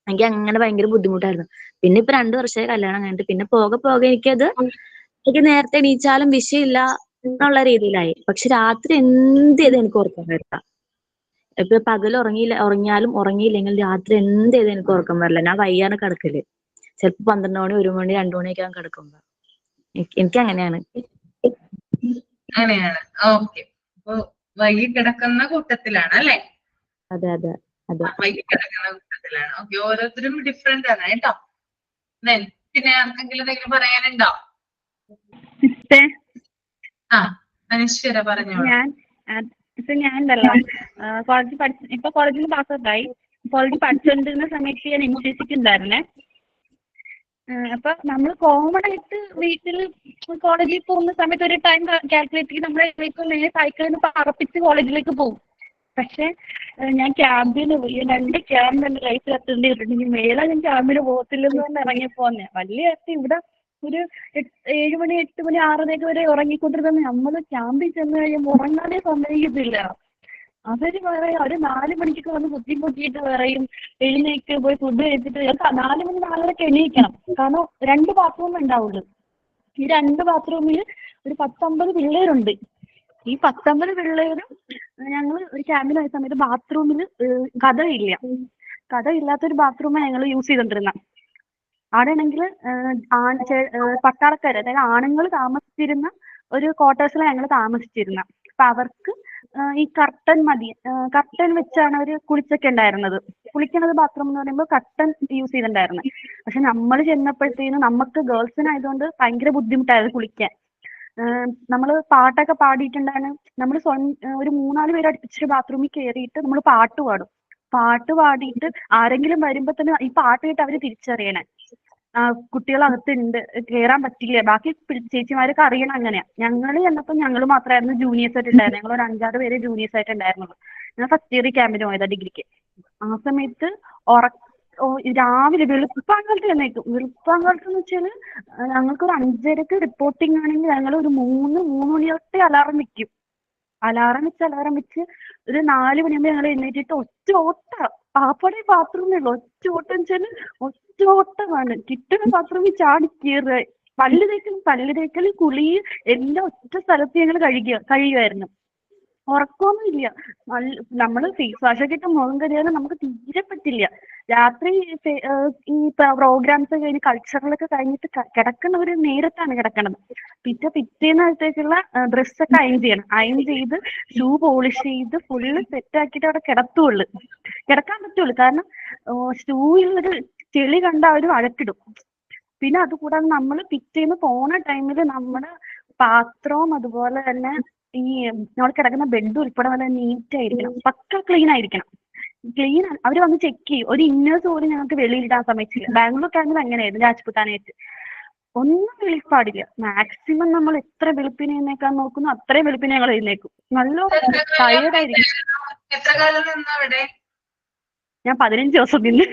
എനിക്ക് അങ്ങനെ ഭയങ്കര ബുദ്ധിമുട്ടായിരുന്നു. പിന്നെ ഇപ്പൊ 2 വർഷമായി കല്യാണം കഴിഞ്ഞിട്ട് പിന്നെ പോകെ പോകെ എനിക്ക് നേരത്തെ എണീച്ചാലും വിഷയമില്ല എന്നുള്ള രീതിയിലായി. പക്ഷെ രാത്രി എന്ത് ചെയ്ത് എനിക്ക് ഉറക്കം വരില്ല. ഇപ്പൊ പകൽ ഉറങ്ങിയാലും ഉറങ്ങിയില്ലെങ്കിൽ രാത്രി എന്ത് ചെയ്ത് എനിക്ക് ഉറക്കം വരില്ല. ഞാൻ വയ്യാണ് കിടക്കല്. ചിലപ്പോ 12 മണി, 1 മണി, 2 മണിയൊക്കെ ഞാൻ കിടക്കുമ്പോ. എനിക്ക് അങ്ങനെയാണ്. അങ്ങനെയാണ്. ഓക്കെ. അപ്പൊ വൈകി കിടക്കുന്ന കൂട്ടത്തിലാണ് അല്ലെ? അതെ അതെ അതെ. വൈകി കിടക്കുന്ന കൂട്ടത്തിലാണ്. ഓക്കെ. ഓരോരുത്തരും ഡിഫറെന്റ് ആണ് കേട്ടോ. പിന്നെ ആർക്കെങ്കിലും എന്തെങ്കിലും പറയാനുണ്ടോ? ആ, അനശ്വര പറഞ്ഞോളൂ. ഞാനുണ്ടല്ലോ കോളേജിൽ പാസ്സായി. കോളേജിൽ പഠിച്ചുകൊണ്ടിരുന്ന സമയത്ത് ഞാൻ MCC ഉണ്ടായിരുന്നേ. അപ്പൊ നമ്മൾ കോമൺ ആയിട്ട് വീട്ടിൽ കോളേജിൽ പോകുന്ന സമയത്ത് ഒരു ടൈം കാൽക്കുലേറ്റ് ചെയ്ത് നമ്മളെ സൈക്കിളിൽ പറപ്പിച്ച് കോളേജിലേക്ക് പോകും. പക്ഷെ ഞാൻ ക്യാമ്പിന് പോയി. 2 ക്യാമ്പ് എന്റെ ലൈഫിൽ എത്തേണ്ടിയിട്ടുണ്ടെങ്കിൽ മേലെ ഞാൻ ക്യാമ്പിന് പോകത്തില്ലെന്ന് പറഞ്ഞ് ഇറങ്ങിപ്പോന്നെ. വലിയ ഇവിടെ ഒരു 7 മണി, 8 മണി, 6 വരെ ഉറങ്ങിക്കൊണ്ടിരുന്ന നമ്മള് ക്യാമ്പിൽ ചെന്ന് കഴിയുമ്പോൾ ഉറങ്ങാനേ സമ്മതിക്കത്തില്ല. അവര് പറയും, ഒരു 4 മണിക്കൊക്കെ വന്ന് ബുദ്ധിമുട്ടിയിട്ട് പറയും എഴുന്നേക്ക് പോയി ഫുഡ് കഴിച്ചിട്ട് 4 മണി 4:30 എണീക്കണം. കാരണം 2 ബാത്റൂമേ ഉണ്ടാവുള്ളൂ. ഈ 2 ബാത്റൂമിൽ ഒരു 10-50 പിള്ളേരുണ്ട്. ഈ 10-50 പിള്ളേരും ഞങ്ങൾ ഒരു ക്യാമ്പിന് പോയ സമയത്ത് ബാത്റൂമിൽ കഥയില്ലാത്തൊരു ബാത്റൂമാണ് ഞങ്ങൾ യൂസ് ചെയ്തോണ്ടിരുന്ന. അവിടെ ആണെങ്കിൽ പട്ടാളക്കാർ, അതായത് ആണുങ്ങൾ താമസിച്ചിരുന്ന ഒരു ക്വാർട്ടേഴ്സിലാണ് ഞങ്ങൾ താമസിച്ചിരുന്ന. അപ്പൊ അവർക്ക് ഈ കർട്ടൻ വെച്ചാണ് അവര് കുളിച്ചൊക്കെ ഉണ്ടായിരുന്നത്. കുളിക്കുന്നത് ബാത്റൂം എന്ന് പറയുമ്പോൾ കർട്ടൻ യൂസ് ചെയ്തിട്ടുണ്ടായിരുന്നത്. പക്ഷെ നമ്മൾ ചെന്നപ്പോഴത്തേനും നമുക്ക് ഗേൾസിനായതുകൊണ്ട് ഭയങ്കര ബുദ്ധിമുട്ടായിരുന്നു കുളിക്കാൻ. നമ്മൾ പാട്ടൊക്കെ പാടിയിട്ടുണ്ടാണ്. നമ്മൾ ഒരു 3-4 പേര് അടുപ്പിച്ചിട്ട് ബാത്റൂമിൽ കയറിയിട്ട് നമ്മൾ പാട്ട് പാടിയിട്ട് ആരെങ്കിലും വരുമ്പോ തന്നെ ഈ പാട്ട് കേട്ട് അവര് തിരിച്ചറിയണേ കുട്ടികളകത്തുണ്ട്, കയറാൻ പറ്റില്ല. ബാക്കി ചേച്ചിമാരൊക്കെ അറിയണം. അങ്ങനെയാ. ഞങ്ങൾ ചെന്നപ്പോ ഞങ്ങൾ മാത്രമായിരുന്നു ജൂനിയേഴ്സ് ആയിട്ട് ഉണ്ടായിരുന്നത്. ഞങ്ങൾ ഒരു 5-6 പേര് ജൂനിയേഴ്സ് ആയിട്ട് ഉണ്ടായിരുന്നുള്ളൂ. ഞാൻ ഫസ്റ്റ് ഇയർ ക്യാമ്പിന് പോയതാ ഡിഗ്രിക്ക്. ആ സമയത്ത് രാവിലെ വെളുപ്പാങ്കാലത്ത് എഴുന്നേക്കും. വെളുപ്പാങ്കാലത്ത് എന്ന് വെച്ചാല് ഞങ്ങൾക്കൊരു 5:30 റിപ്പോർട്ടിംഗ് ആണെങ്കിൽ ഞങ്ങൾ ഒരു 3 മണി തൊട്ടേ അലാറം വെക്കും. അലാറം വെച്ച് ഒരു 4 മണിയാകുമ്പോൾ ഞങ്ങൾ എഴുന്നേറ്റിട്ട് ഒറ്റ ഓട്ട പാപ്പടെ ബാത്റൂമേ ഉള്ളൂ. ഒറ്റ ഓട്ടം വെച്ചാല് ഒറ്റ ഓട്ടമാണ്. കിട്ടുന്ന ബാത്റൂമിൽ ചാടി കയറുക. പല്ല് തേക്കലും കുളിയും എല്ലാം ഒറ്റ സ്ഥലത്ത് ഞങ്ങൾ കഴിയുമായിരുന്നു. ഉറക്കമൊന്നും ഇല്ല. നമ്മള് ഫേസ് വാഷ് ഒക്കെ ഇട്ട് മുഖം കഴുകാനും നമുക്ക് തീരെ പറ്റില്ല. രാത്രി ഈ പ്രോഗ്രാംസ് കഴിഞ്ഞ് കൾച്ചറലൊക്കെ കഴിഞ്ഞിട്ട് കിടക്കുന്ന ഒരു നേരത്താണ് കിടക്കണത്. പിറ്റേന്നത്തേക്കുള്ള ഡ്രസ്സൊക്കെ അയൺ ചെയ്യണം. അയൺ ചെയ്ത് ഷൂ പോളിഷ് ചെയ്ത് ഫുള്ള് സെറ്റ് ആക്കിയിട്ട് അവിടെ കിടക്കാൻ പറ്റുള്ളൂ. കാരണം ഷൂയിൽ ഒരു ചെളി കണ്ട അവര് വഴക്കിടും. പിന്നെ അതുകൂടാതെ നമ്മൾ പിറ്റേന്ന് പോണ ടൈമിൽ നമ്മുടെ പാത്രവും അതുപോലെ തന്നെ ഈ നമ്മൾ കിടക്കുന്ന ബെഡ് ഉൾപ്പെടെ നല്ല നീറ്റ് ആയിരിക്കണം. പക്ക ക്ലീൻ ആയിരിക്കണം. അവര് വന്ന് ചെക്ക് ചെയ്യും. ഒരു ഇന്നേഴ്സ് പോലും ഞങ്ങൾക്ക് വെളിയിലിടാൻ സമ്മതിച്ചില്ല. ബാംഗ്ലൂർ ആണെങ്കിൽ അങ്ങനെയായിരുന്നു. രാജ്പുത്താനായിട്ട് ഒന്നും വെളിപ്പാടില്ല. മാക്സിമം നമ്മൾ എത്ര വെളുപ്പിനെ എഴുന്നേക്കാൻ നോക്കുന്നു അത്രയും വെളുപ്പിനെ ഞങ്ങൾ എഴുന്നേക്കും. നല്ല ടയേർഡായിരിക്കും. ഞാൻ 15 ദിവസം നിന്ന്.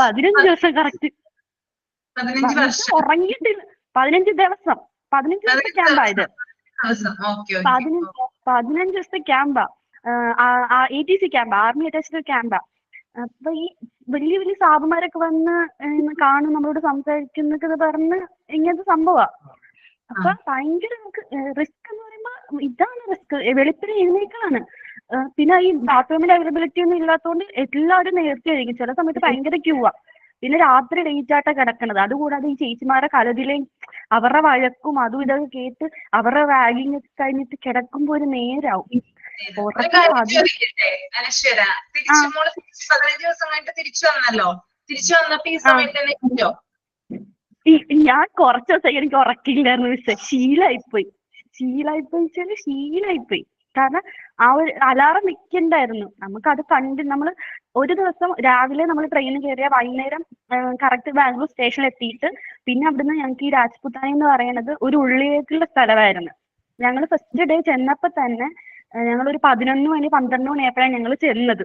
15 ദിവസം കറക്റ്റ് ഉറങ്ങിയിട്ടില്ല. 15 ദിവസം ക്യാമ്പായത്. 15 ദിവസത്തെ ക്യാമ്പാ. ATC ക്യാമ്പ്, ആർമി അറ്റാച്ച്ഡ് ക്യാമ്പാ. അപ്പൊ ഈ വലിയ സാബുമാരൊക്കെ വന്ന് കാണും, നമ്മളോട് സംസാരിക്കുന്നൊക്കെ പറഞ്ഞ് ഇങ്ങനത്തെ സംഭവമാ. അപ്പൊ ഭയങ്കര നമുക്ക് റിസ്ക് എന്ന് പറയുമ്പോ ഇതാണ് റിസ്ക്. വെളുപ്പിന് എഴുന്നേക്കാണ്. പിന്നെ ഈ ബാത്റൂമിന്റെ അവൈലബിലിറ്റി ഒന്നും ഇല്ലാത്തതുകൊണ്ട് എല്ലാവരും നേരത്തെ ആയിരിക്കും. ചില സമയത്ത് ഭയങ്കര ക്യൂവാ. പിന്നെ രാത്രി ലേറ്റ് ആയിട്ടാ കിടക്കണത്. അതുകൂടാതെ ഈ ചേച്ചിമാരെ കലതിലേയും അവരുടെ വഴക്കും അതും ഇതൊക്കെ കേട്ട് അവരുടെ റാഗിങ് ഒക്കെ കഴിഞ്ഞിട്ട് കിടക്കുമ്പോ ഒരു നേരാവും. ഞാൻ കുറച്ച് ദിവസം എനിക്ക് ഉറക്കില്ലായിരുന്നു. ശീലായിപ്പോയി കാരണം ആ ഒരു അലാറം വെക്കണ്ടായിരുന്നു. നമുക്കത് കണ്ട് നമ്മൾ ഒരു ദിവസം രാവിലെ നമ്മൾ ട്രെയിനിൽ കയറിയ വൈകുന്നേരം കറക്റ്റ് ബാംഗ്ലൂർ സ്റ്റേഷനിൽ എത്തിയിട്ട് പിന്നെ അവിടുന്ന് ഞങ്ങൾക്ക് ഈ രാജ്പുത്താനി എന്ന് പറയുന്നത് ഒരു ഉള്ളിലേക്കുള്ള സ്ഥലമായിരുന്നു. ഞങ്ങൾ ഫസ്റ്റ് ഡേ ചെന്നപ്പോ തന്നെ ഞങ്ങളൊരു 11 മണി 12 മണിയായപ്പോഴാണ് ഞങ്ങൾ ചെന്നത്.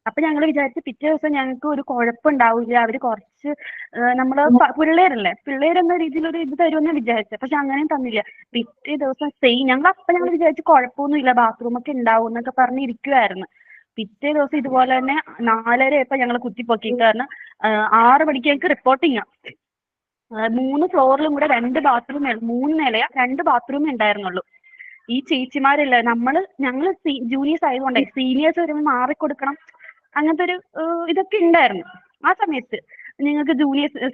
അപ്പൊ ഞങ്ങൾ വിചാരിച്ചു പിറ്റേ ദിവസം ഞങ്ങൾക്ക് ഒരു കുഴപ്പമുണ്ടാവില്ല, അവര് കുറച്ച് നമ്മള് പിള്ളേരെന്ന രീതിയിലൊരു ഇത് തരുമെന്ന് വിചാരിച്ചത്. പക്ഷെ അങ്ങനെയും തന്നില്ല. പിറ്റേ ദിവസം ഞങ്ങൾ വിചാരിച്ചു കുഴപ്പമൊന്നുമില്ല, ബാത്റൂം ഒക്കെ ഉണ്ടാവും എന്നൊക്കെ പറഞ്ഞിരിക്കുവായിരുന്നു. പിറ്റേ ദിവസം ഇതുപോലെ തന്നെ 4:30 ഞങ്ങൾ കുത്തിപ്പൊക്കി. കാരണം 6 മണിക്ക് ഞങ്ങൾക്ക് റിപ്പോർട്ടിങ്ങാ. 3 ഫ്ലോറിലും കൂടെ 2 ബാത്റൂം, 3 നിലയാ, 2 ബാത്റൂമേ ഉണ്ടായിരുന്നുള്ളൂ. ഈ ചേച്ചിമാരില്ല, ഞങ്ങള് ജൂനിയേഴ്സ് ആയതുകൊണ്ടേ സീനിയേഴ്സ് വരുമ്പോൾ മാറിക്കൊടുക്കണം അങ്ങനത്തെ ഒരു ഇതൊക്കെ ഉണ്ടായിരുന്നു. ആ സമയത്ത് നിങ്ങൾക്ക്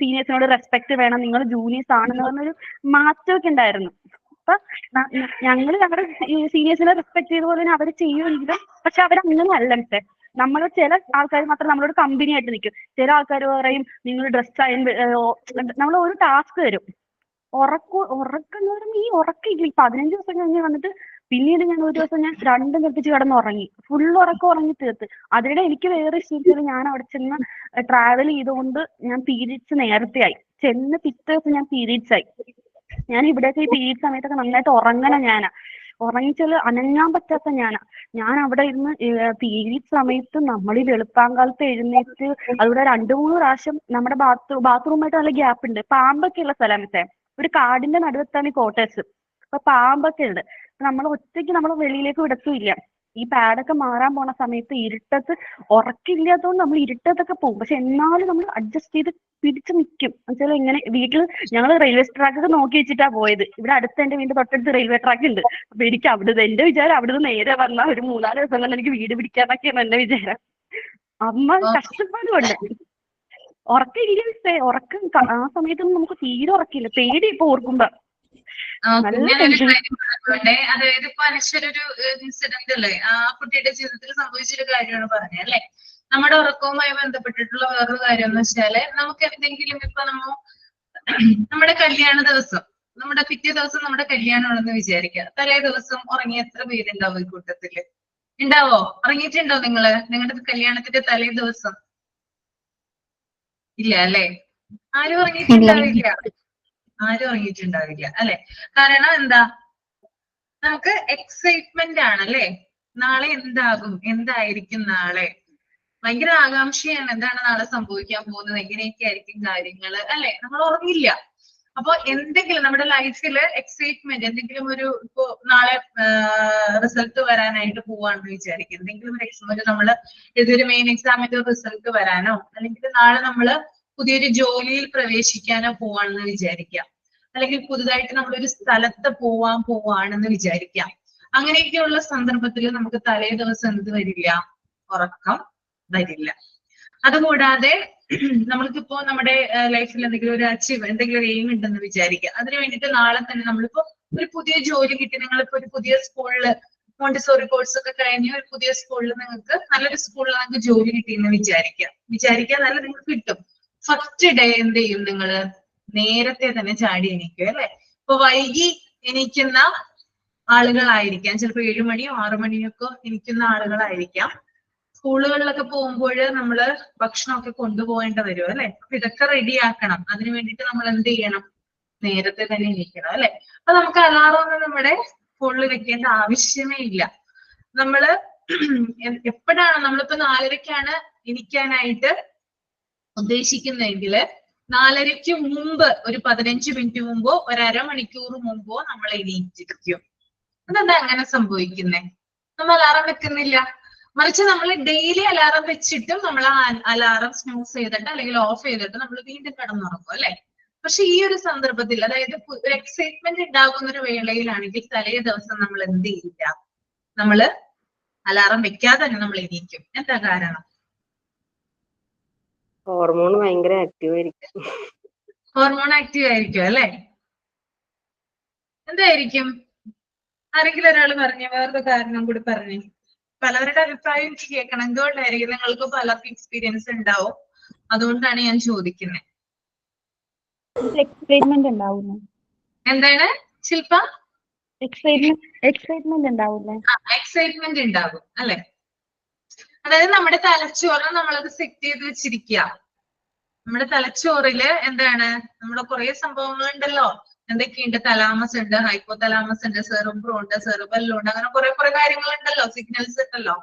സീനിയേഴ്സിനോട് റെസ്പെക്ട് വേണം, നിങ്ങൾ ജൂനിയേഴ്സ് ആണെന്ന് പറഞ്ഞൊരു മാറ്റമൊക്കെ ഉണ്ടായിരുന്നു. അപ്പൊ ഞങ്ങളുടെ സീനിയേഴ്സിനെ റെസ്പെക്ട് ചെയ്ത പോലെ തന്നെ അവർ ചെയ്യുമെങ്കിലും പക്ഷെ അവരങ്ങനെ അല്ല. നമ്മൾ ചില ആൾക്കാർ മാത്രം നമ്മളോട് കമ്പനി ആയിട്ട് നിൽക്കും. ചില ആൾക്കാർ പറയും നിങ്ങൾ ഡ്രസ് നമ്മൾ ഒരു ടാസ്ക് തരും. ഉറക്കം എന്ന് പറയുമ്പോൾ ഈ ഉറക്കില്ല. 15 ദിവസം കഴിഞ്ഞ് വന്നിട്ട് പിന്നീട് ഞാൻ ഒരു ദിവസം 2 നിർത്തിച്ച് കിടന്ന് ഉറങ്ങി. ഫുൾ ഉറങ്ങി തീർത്ത്. അതിനിടെ എനിക്ക് വേറെ ഇഷ്ടം, ഞാൻ അവിടെ ചെന്ന് ട്രാവൽ ചെയ്തുകൊണ്ട് ഞാൻ പീരീഡ്സ് നേരത്തെ ആയി. ചെന്ന് പിറ്റേ ദിവസം ഞാൻ പീരീഡ്സ് ആയി. ഞാൻ ഇവിടെയൊക്കെ ഈ പീരീഡ് സമയത്തൊക്കെ നന്നായിട്ട് ഉറങ്ങിച്ചാൽ അനങ്ങാൻ പറ്റാത്ത ഞാൻ അവിടെ ഇരുന്ന് പീരീഡ് സമയത്ത് നമ്മൾ ഈ വെളുപ്പാങ്കാലത്ത് എഴുന്നേറ്റ് അതുകൂടെ 2-3 പ്രാവശ്യം നമ്മുടെ ബാത്റൂമായിട്ട് നല്ല ഗ്യാപ്പ് ഉണ്ട്. പാമ്പൊക്കെ ഉള്ള സ്ഥലത്തെ ഒരു കാടിന്റെ നടുവത്താണ് ഈ ക്വാർട്ടേഴ്സ്. അപ്പൊ പാമ്പൊക്കെ ഉണ്ട്. നമ്മൾ ഒറ്റയ്ക്ക് നമ്മൾ വെളിയിലേക്ക് വിടത്തുമില്ല. ഈ പാഡൊക്കെ മാറാൻ പോണ സമയത്ത് ഇരുട്ടത്ത് ഉറക്കില്ലാത്തതുകൊണ്ട് നമ്മൾ ഇരുട്ടത്തൊക്കെ പോകും. പക്ഷെ എന്നാലും നമ്മൾ അഡ്ജസ്റ്റ് ചെയ്ത് പിടിച്ച് നിൽക്കും. എന്നുവെച്ചാൽ ഇങ്ങനെ വീട്ടിൽ ഞങ്ങൾ റെയിൽവേ ട്രാക്കൊക്കെ നോക്കി വെച്ചിട്ടാ പോയത്. ഇവിടെ എന്റെ വീടിന്റെ തൊട്ടടുത്ത് റെയിൽവേ ട്രാക്ക് ഉണ്ട്. അപ്പൊ എനിക്ക് എന്റെ വിചാരം അവിടുന്ന് നേരെ വന്നാൽ ഒരു 3-4 ദിവസം കൊണ്ട് എനിക്ക് വീട് പിടിക്കാന്നൊക്കെയാണ് എന്റെ വിചാരം. അമ്മ കഷ്ടപ്പാടുണ്ട്. ഉറക്കം ആ സമയത്തൊന്നും നമുക്ക് തീരെ ഉറക്കില്ല. പേടി ഇപ്പൊ ഓർക്കുമ്പോ. അതായത് ഇപ്പൊ അനശ്വരൊരു ഇൻസിഡന്റ് അല്ലേ, ആ കുട്ടിയുടെ ജീവിതത്തിൽ സംഭവിച്ചൊരു കാര്യമാണ് പറഞ്ഞത് അല്ലെ. നമ്മുടെ ഉറക്കവുമായി ബന്ധപ്പെട്ടിട്ടുള്ള വേറൊരു കാര്യം എന്ന് വെച്ചാല് നമുക്ക് എന്തെങ്കിലും ഇപ്പൊ നമ്മുടെ കല്യാണ ദിവസം, നമ്മുടെ പിറ്റേ ദിവസം നമ്മുടെ കല്യാണമാണെന്ന് വിചാരിക്കുക. തലേ ദിവസം ഉറങ്ങിയ എത്ര പേരുണ്ടാവും ഈ കൂട്ടത്തില്? ഉണ്ടാവോ? ഉറങ്ങിയിട്ടുണ്ടോ നിങ്ങളുടെ കല്യാണത്തിന്റെ തലേ ദിവസം? ഇല്ല അല്ലെ? ആരും ഉറങ്ങിയിട്ടുണ്ടാവില്ല അല്ലെ. കാരണം എന്താ, നമുക്ക് എക്സൈറ്റ്മെന്റ് ആണ് അല്ലെ. നാളെ എന്തായിരിക്കും നാളെ. ഭയങ്കര ആകാംക്ഷയാണ് എന്താണ് നാളെ സംഭവിക്കാൻ പോകുന്നത്, എങ്ങനെയൊക്കെ ആയിരിക്കും കാര്യങ്ങൾ, അല്ലെ? നമ്മൾ ഉറങ്ങില്ല. അപ്പൊ എന്തെങ്കിലും നമ്മുടെ ലൈഫിൽ എക്സൈറ്റ്മെന്റ്, എന്തെങ്കിലും ഒരു ഇപ്പോ നാളെ റിസൾട്ട് വരാനായിട്ട് പോവാണെന്ന് വിചാരിക്കും, എന്തെങ്കിലും ഒരു എക്സാം, നമ്മള് ഇതൊരു മെയിൻ എക്സാമിന്റെ റിസൾട്ട് വരാനോ, അല്ലെങ്കിൽ നാളെ നമ്മള് പുതിയൊരു ജോലിയിൽ പ്രവേശിക്കാനോ പോവാണെന്ന് വിചാരിക്കാം, അല്ലെങ്കിൽ പുതുതായിട്ട് നമ്മളൊരു സ്ഥലത്ത് പോവാണെന്ന് വിചാരിക്കാം. അങ്ങനെയൊക്കെയുള്ള സന്ദർഭത്തിൽ നമുക്ക് തലേ ദിവസം എന്ത് വരില്ല? ഉറക്കം വരില്ല. അതുകൂടാതെ നമ്മൾക്കിപ്പോ നമ്മുടെ ലൈഫിൽ എന്തെങ്കിലും ഒരു അച്ചീവ്, എന്തെങ്കിലും ഒരു എയിം ഉണ്ടെന്ന് വിചാരിക്കുക. അതിന് വേണ്ടിയിട്ട് നാളെ തന്നെ നമ്മളിപ്പോ ഒരു പുതിയ ജോലി കിട്ടി, നിങ്ങളിപ്പോ ഒരു പുതിയ സ്കൂളില് മോണ്ടിസോറി കോഴ്സ് ഒക്കെ കഴിഞ്ഞ് ഒരു പുതിയ സ്കൂളിൽ നിങ്ങൾക്ക് നല്ലൊരു സ്കൂളിൽ നിങ്ങൾക്ക് ജോലി കിട്ടിയെന്ന് വിചാരിക്കുക നല്ല നിങ്ങൾക്ക് കിട്ടും. ഫസ്റ്റ് ഡേ എന്ത് ചെയ്യും? നിങ്ങള് നേരത്തെ തന്നെ ചാടി എണീക്കും, അല്ലെ? ഇപ്പൊ വൈകി എണീക്കുന്ന ആളുകളായിരിക്കാം, ചിലപ്പോ 7 മണിയോ 6 മണിയോ ഒക്കെ എണീക്കുന്ന ആളുകളായിരിക്കാം. സ്കൂളുകളിലൊക്കെ പോകുമ്പോൾ നമ്മള് ഭക്ഷണമൊക്കെ കൊണ്ടുപോകേണ്ട വരും, അല്ലെ? അപ്പൊ ഇതൊക്കെ റെഡിയാക്കണം. അതിന് വേണ്ടിയിട്ട് നമ്മൾ എന്ത് ചെയ്യണം? നേരത്തെ തന്നെ എണീക്കണം, അല്ലെ? അപ്പൊ നമുക്ക് അലാറം ഒന്നും നമ്മുടെ ഫോണിൽ വെക്കേണ്ട ആവശ്യമേ ഇല്ല. നമ്മള് എപ്പോഴാണ് നമ്മളിപ്പോ 4:30ക്കാണ് എണീക്കാനായിട്ട് ഉദ്ദേശിക്കുന്നതെങ്കിൽ 4:30ക്ക് മുമ്പ് ഒരു 15 മിനിറ്റ് മുമ്പോ ഒരു അരമണിക്കൂർ മുമ്പോ നമ്മൾ എണീറ്റിരിക്കും. അതെന്താ അങ്ങനെ സംഭവിക്കുന്നേ? നമ്മൾ അലാറം വെക്കുന്നില്ല, മറിച്ച് നമ്മൾ ഡെയിലി അലാറം വെച്ചിട്ടും നമ്മൾ ആ അലാറം സ്നൂസ് ചെയ്തിട്ട് അല്ലെങ്കിൽ ഓഫ് ചെയ്തിട്ട് നമ്മൾ വീണ്ടും കിടന്നുറങ്ങും, അല്ലെ? പക്ഷെ ഈ ഒരു സന്ദർഭത്തിൽ, അതായത് ഒരു എക്സൈറ്റ്മെന്റ് ഉണ്ടാകുന്ന ഒരു വേളയിലാണെങ്കിൽ തലേ ദിവസം നമ്മൾ എന്ത് ചെയ്യില്ല? നമ്മള് അലാറം വെക്കാതെ തന്നെ നമ്മൾ എണീക്കും. എന്താ കാരണം? ഹോർമോൺ ഭയങ്കര ആക്റ്റീവ് ആയിരിക്കും. ഹോർമോൺ ആക്റ്റീവ് ആയിരിക്കും, അല്ലെ? എന്തായിരിക്കും? ആരെങ്കിലും ഒരാൾ പറഞ്ഞു, വേറൊരു കാരണം കൂടി പറഞ്ഞു. പലവരുടെ അഭിപ്രായം എനിക്ക് കേൾക്കണം. എന്തുകൊണ്ടായിരിക്കും? നിങ്ങൾക്ക് പലർക്കും എക്സ്പീരിയൻസ് ഉണ്ടാവും, അതുകൊണ്ടാണ് ഞാൻ ചോദിക്കുന്നത്. എക്സൈറ്റ്മെന്റ് ഉണ്ടാവുന്നു. എന്താണ് ശില്പ? എക്സൈറ്റ്മെന്റ് ഉണ്ടാവൂലേ? എക്സൈറ്റ്മെന്റ് ഉണ്ടാകും, അല്ലെ? അതായത് നമ്മുടെ തലച്ചോറ് നമ്മളത് സെറ്റ് ചെയ്ത് വെച്ചിരിക്കുക. നമ്മുടെ തലച്ചോറില് എന്താണ്? നമ്മുടെ കുറെ സംഭവങ്ങൾ ഉണ്ടല്ലോ. എന്തൊക്കെയുണ്ട്? തലാമസ് ഉണ്ട്, ഹൈപ്പോ തലാമസ് ഉണ്ട്, സെറിബ്രം ഉണ്ട്, സെറിബെല്ലം ഉണ്ട്, അങ്ങനെ കുറെ കാര്യങ്ങൾ ഉണ്ടല്ലോ, സിഗ്നൽസ് ഉണ്ടല്ലോ.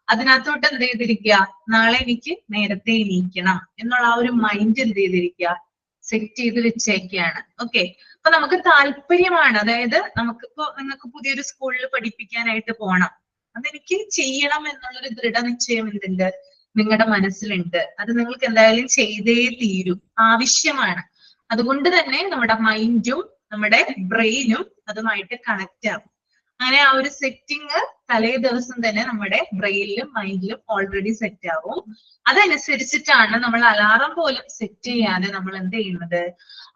അതിനകത്തോട്ട് എന്ത് ചെയ്തിരിക്കുക? നാളെ എനിക്ക് നേരത്തെ എണീക്കണം എന്നുള്ള ആ ഒരു മൈൻഡ് എന്ത് ചെയ്തിരിക്കുക? സെറ്റ് ചെയ്ത് വെച്ചേക്കാണ്. ഓക്കെ, അപ്പൊ നമുക്ക് താല്പര്യമാണ്. അതായത് നമുക്കിപ്പോ നിങ്ങൾക്ക് പുതിയൊരു സ്കൂളിൽ പഠിപ്പിക്കാനായിട്ട് പോകണം, അതെനിക്ക് ചെയ്യണം എന്നുള്ളൊരു ദൃഢനിശ്ചയം എന്തുണ്ട്? നിങ്ങളുടെ മനസ്സിലുണ്ട്. അത് നിങ്ങൾക്ക് എന്തായാലും ചെയ്തേ തീരൂ, ആവശ്യമാണ്. അതുകൊണ്ട് തന്നെ നമ്മുടെ മൈൻഡും നമ്മുടെ ബ്രെയിനും അതുമായിട്ട് കണക്ട് ആവും. അങ്ങനെ ആ ഒരു സെറ്റിംഗ് തലേ ദിവസം തന്നെ നമ്മുടെ ബ്രെയിനിലും മൈൻഡിലും ഓൾറെഡി സെറ്റ് ആവും. അതനുസരിച്ചിട്ടാണ് നമ്മൾ അലാറം പോലും സെറ്റ് ചെയ്യാതെ നമ്മൾ എന്ത് ചെയ്യുന്നത്?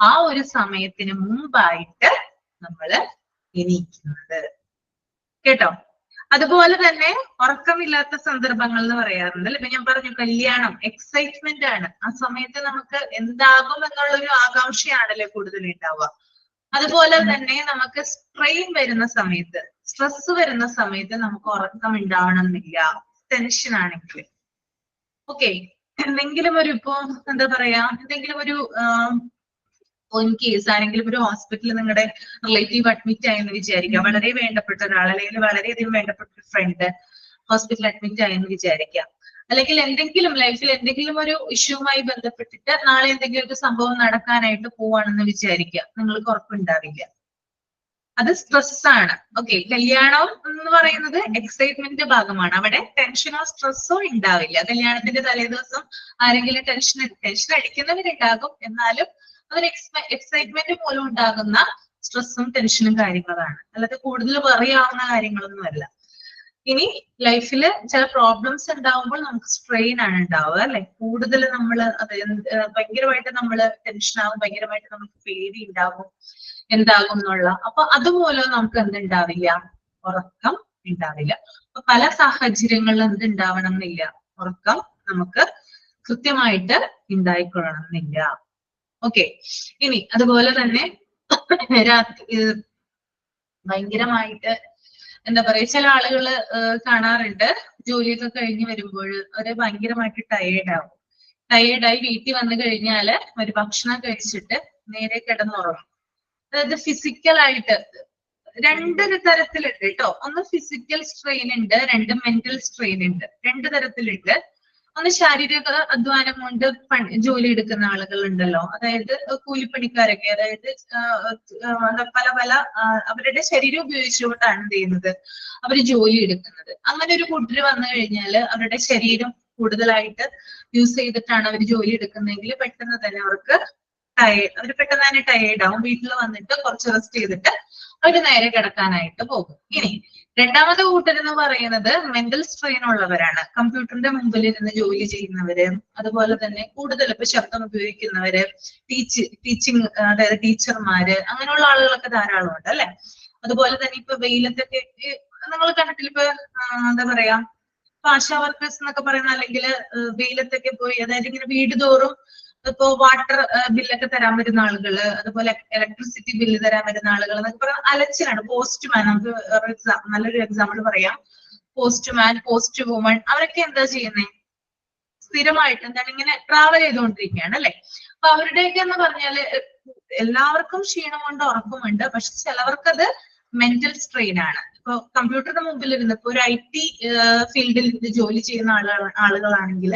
ആ ഒരു സമയത്തിന് മുമ്പായിട്ട് നമ്മൾ എണീക്കുന്നത്. കേട്ടോ? അതുപോലെ തന്നെ ഉറക്കമില്ലാത്ത സന്ദർഭങ്ങൾ എന്ന് പറയാറുണ്ട്, അല്ലെ? ഇപ്പൊ ഞാൻ പറഞ്ഞു കല്യാണം, എക്സൈറ്റ്മെന്റ് ആണ്. ആ സമയത്ത് നമുക്ക് എന്താകും എന്നുള്ളൊരു ആകാംക്ഷയാണല്ലേ കൂടുതൽ ഉണ്ടാവുക. അതുപോലെ തന്നെ നമുക്ക് സ്ട്രെയിൻ വരുന്ന സമയത്ത്, സ്ട്രെസ് വരുന്ന സമയത്ത് നമുക്ക് ഉറക്കം ഉണ്ടാവണമെന്നില്ല. ടെൻഷൻ ആണെങ്കിൽ ഓക്കെ, എന്തെങ്കിലും ഒരു ഇപ്പോ എന്താ പറയാ, എന്തെങ്കിലും ഒരു ഇൻ കേസ് ആരെങ്കിലും ഒരു ഹോസ്പിറ്റലിൽ നിങ്ങളുടെ റിലേറ്റീവ് അഡ്മിറ്റ് ആയെന്ന് വിചാരിക്കുക, വളരെ വേണ്ടപ്പെട്ട ഒരാൾ അല്ലെങ്കിൽ വളരെയധികം വേണ്ടപ്പെട്ട ഒരു ഫ്രണ്ട് ഹോസ്പിറ്റലിൽ അഡ്മിറ്റ് ആയെന്ന് വിചാരിക്കുക, അല്ലെങ്കിൽ എന്തെങ്കിലും ലൈഫിൽ എന്തെങ്കിലും ഒരു ഇഷ്യൂവുമായി ബന്ധപ്പെട്ടിട്ട് നാളെ എന്തെങ്കിലും ഒരു സംഭവം നടക്കാനായിട്ട് പോവാണെന്ന് വിചാരിക്കുക, നിങ്ങൾക്ക് ഉറപ്പുണ്ടാവില്ല. അത് സ്ട്രെസ് ആണ്. ഓക്കെ, കല്യാണം എന്ന് പറയുന്നത് എക്സൈറ്റ്മെന്റിന്റെ ഭാഗമാണ്. അവിടെ ടെൻഷനോ സ്ട്രെസ്സോ ഉണ്ടാവില്ല. കല്യാണത്തിന്റെ തലേദിവസം ആരെങ്കിലും ടെൻഷൻ അടിക്കുന്നവരുണ്ടാകും, എന്നാലും അതൊരു എക്സൈറ്റ്മെന്റ് മൂലം ഉണ്ടാകുന്ന സ്ട്രെസ്സും ടെൻഷനും കാര്യങ്ങളാണ്, അല്ലാതെ കൂടുതൽ പറയാവുന്ന കാര്യങ്ങളൊന്നുമല്ല. ഇനി ലൈഫില് ചില പ്രോബ്ലംസ് ഉണ്ടാവുമ്പോൾ നമുക്ക് സ്ട്രെയിൻ ആണ് ഉണ്ടാവുക, അല്ലെ? കൂടുതൽ നമ്മൾ ഭയങ്കരമായിട്ട് നമ്മൾ ടെൻഷൻ ആവും, ഭയങ്കരമായിട്ട് നമുക്ക് പേടി ഉണ്ടാവും, എന്താകും എന്നുള്ള. അപ്പൊ അതുമൂലം നമുക്ക് എന്തുണ്ടാവില്ല? ഉറക്കം ഉണ്ടാവില്ല. അപ്പൊ പല സാഹചര്യങ്ങളിലും എന്തുണ്ടാവണം എന്നില്ല, ഉറക്കം നമുക്ക് കൃത്യമായിട്ട് ഉണ്ടായിക്കൊള്ളണം എന്നില്ല. ഓക്കെ, ഇനി അതുപോലെ തന്നെ രാത്രി ഭയങ്കരമായിട്ട് എന്താ പറയാ, ചില ആളുകള് കാണാറുണ്ട്, ജോലിയൊക്കെ കഴിഞ്ഞ് വരുമ്പോൾ അവര് ഭയങ്കരമായിട്ട് ടയേർഡായി വീട്ടിൽ വന്നു കഴിഞ്ഞാല് ഒരു ഭക്ഷണം കഴിച്ചിട്ട് നേരെ കിടന്നുറങ്ങും. അതായത് ഫിസിക്കലായിട്ട് രണ്ടൊരു തരത്തിലുണ്ട് കേട്ടോ. ഒന്ന് ഫിസിക്കൽ സ്ട്രെയിൻ ഉണ്ട്, രണ്ട് മെന്റൽ സ്ട്രെയിൻ ഉണ്ട്. രണ്ട് തരത്തിലുണ്ട്. ഒന്ന് ശാരീരിക അധ്വാനം കൊണ്ട് ജോലി എടുക്കുന്ന ആളുകൾ ഉണ്ടല്ലോ, അതായത് കൂലിപ്പണിക്കാരൊക്കെ, അതായത് പല പല അവരുടെ ശരീരം ഉപയോഗിച്ചുകൊണ്ടാണ് എന്ത് ചെയ്യുന്നത്, അവര് ജോലി എടുക്കുന്നത്. അങ്ങനെ ഒരു കൂട്ടര് വന്നു കഴിഞ്ഞാൽ അവരുടെ ശരീരം കൂടുതലായിട്ട് യൂസ് ചെയ്തിട്ടാണ് അവർ ജോലി എടുക്കുന്നതെങ്കിൽ പെട്ടെന്ന് തന്നെ അവർക്ക് അവർ പെട്ടെന്ന് തന്നെ ടയേർഡ് ആവും. വീട്ടിൽ വന്നിട്ട് കുറച്ച് റെസ്റ്റ് ചെയ്തിട്ട് അവർ നേരെ കിടക്കാനായിട്ട് പോകും. ഇനി രണ്ടാമത്തെ കൂട്ടരെന്ന് പറയുന്നത് മെന്റൽ സ്ട്രെയിൻ ഉള്ളവരാണ്. കമ്പ്യൂട്ടറിന്റെ മുമ്പിൽ ഇരുന്ന് ജോലി ചെയ്യുന്നവര്, അതുപോലെ തന്നെ കൂടുതൽ ഇപ്പൊ ശബ്ദം ഉപയോഗിക്കുന്നവര്, ടീച്ചിങ് അതായത് ടീച്ചർമാര്, അങ്ങനെയുള്ള ആളുകളൊക്കെ ധാരാളം ഉണ്ട് അല്ലെ. അതുപോലെ തന്നെ ഇപ്പൊ വെയിലത്തൊക്കെ നിങ്ങൾ കണ്ടിട്ടില്ല, ഇപ്പൊ എന്താ പറയാ, ആശാ വർക്കേഴ്സ് എന്നൊക്കെ പറയുന്ന, അല്ലെങ്കിൽ വെയിലത്തൊക്കെ പോയി, അതായത് ഇങ്ങനെ വീട് തോറും ഇപ്പോ വാട്ടർ ബില്ലൊക്കെ തരാൻ വരുന്ന ആളുകള്, അതുപോലെ ഇലക്ട്രിസിറ്റി ബില്ല് തരാൻ വരുന്ന ആളുകൾ എന്നൊക്കെ പറയാൻ അലച്ചിലാണ്. പോസ്റ്റ്മാൻ, നമുക്ക് നല്ലൊരു എക്സാമ്പിൾ പറയാം. പോസ്റ്റ്മാൻ, പോസ്റ്റ് വുമൺ, അവരൊക്കെ എന്താ ചെയ്യുന്നത്, സ്ഥിരമായിട്ട് എന്താണ് ഇങ്ങനെ ട്രാവൽ ചെയ്തുകൊണ്ടിരിക്കുകയാണ് അല്ലെ. അപ്പൊ അവരുടെയൊക്കെ എന്ന് പറഞ്ഞാല് എല്ലാവർക്കും ക്ഷീണം കൊണ്ട് ഉറക്കമുണ്ട്, പക്ഷെ ചിലവർക്കത് മെന്റൽ സ്ട്രെയിൻ ആണ്. ഇപ്പൊ കമ്പ്യൂട്ടറിന് മുമ്പിൽ ഇരുന്ന് ഇപ്പൊ ഒരു IT ഫീൽഡിൽ ഇരുന്ന് ജോലി ചെയ്യുന്ന ആളുകളാണെങ്കിൽ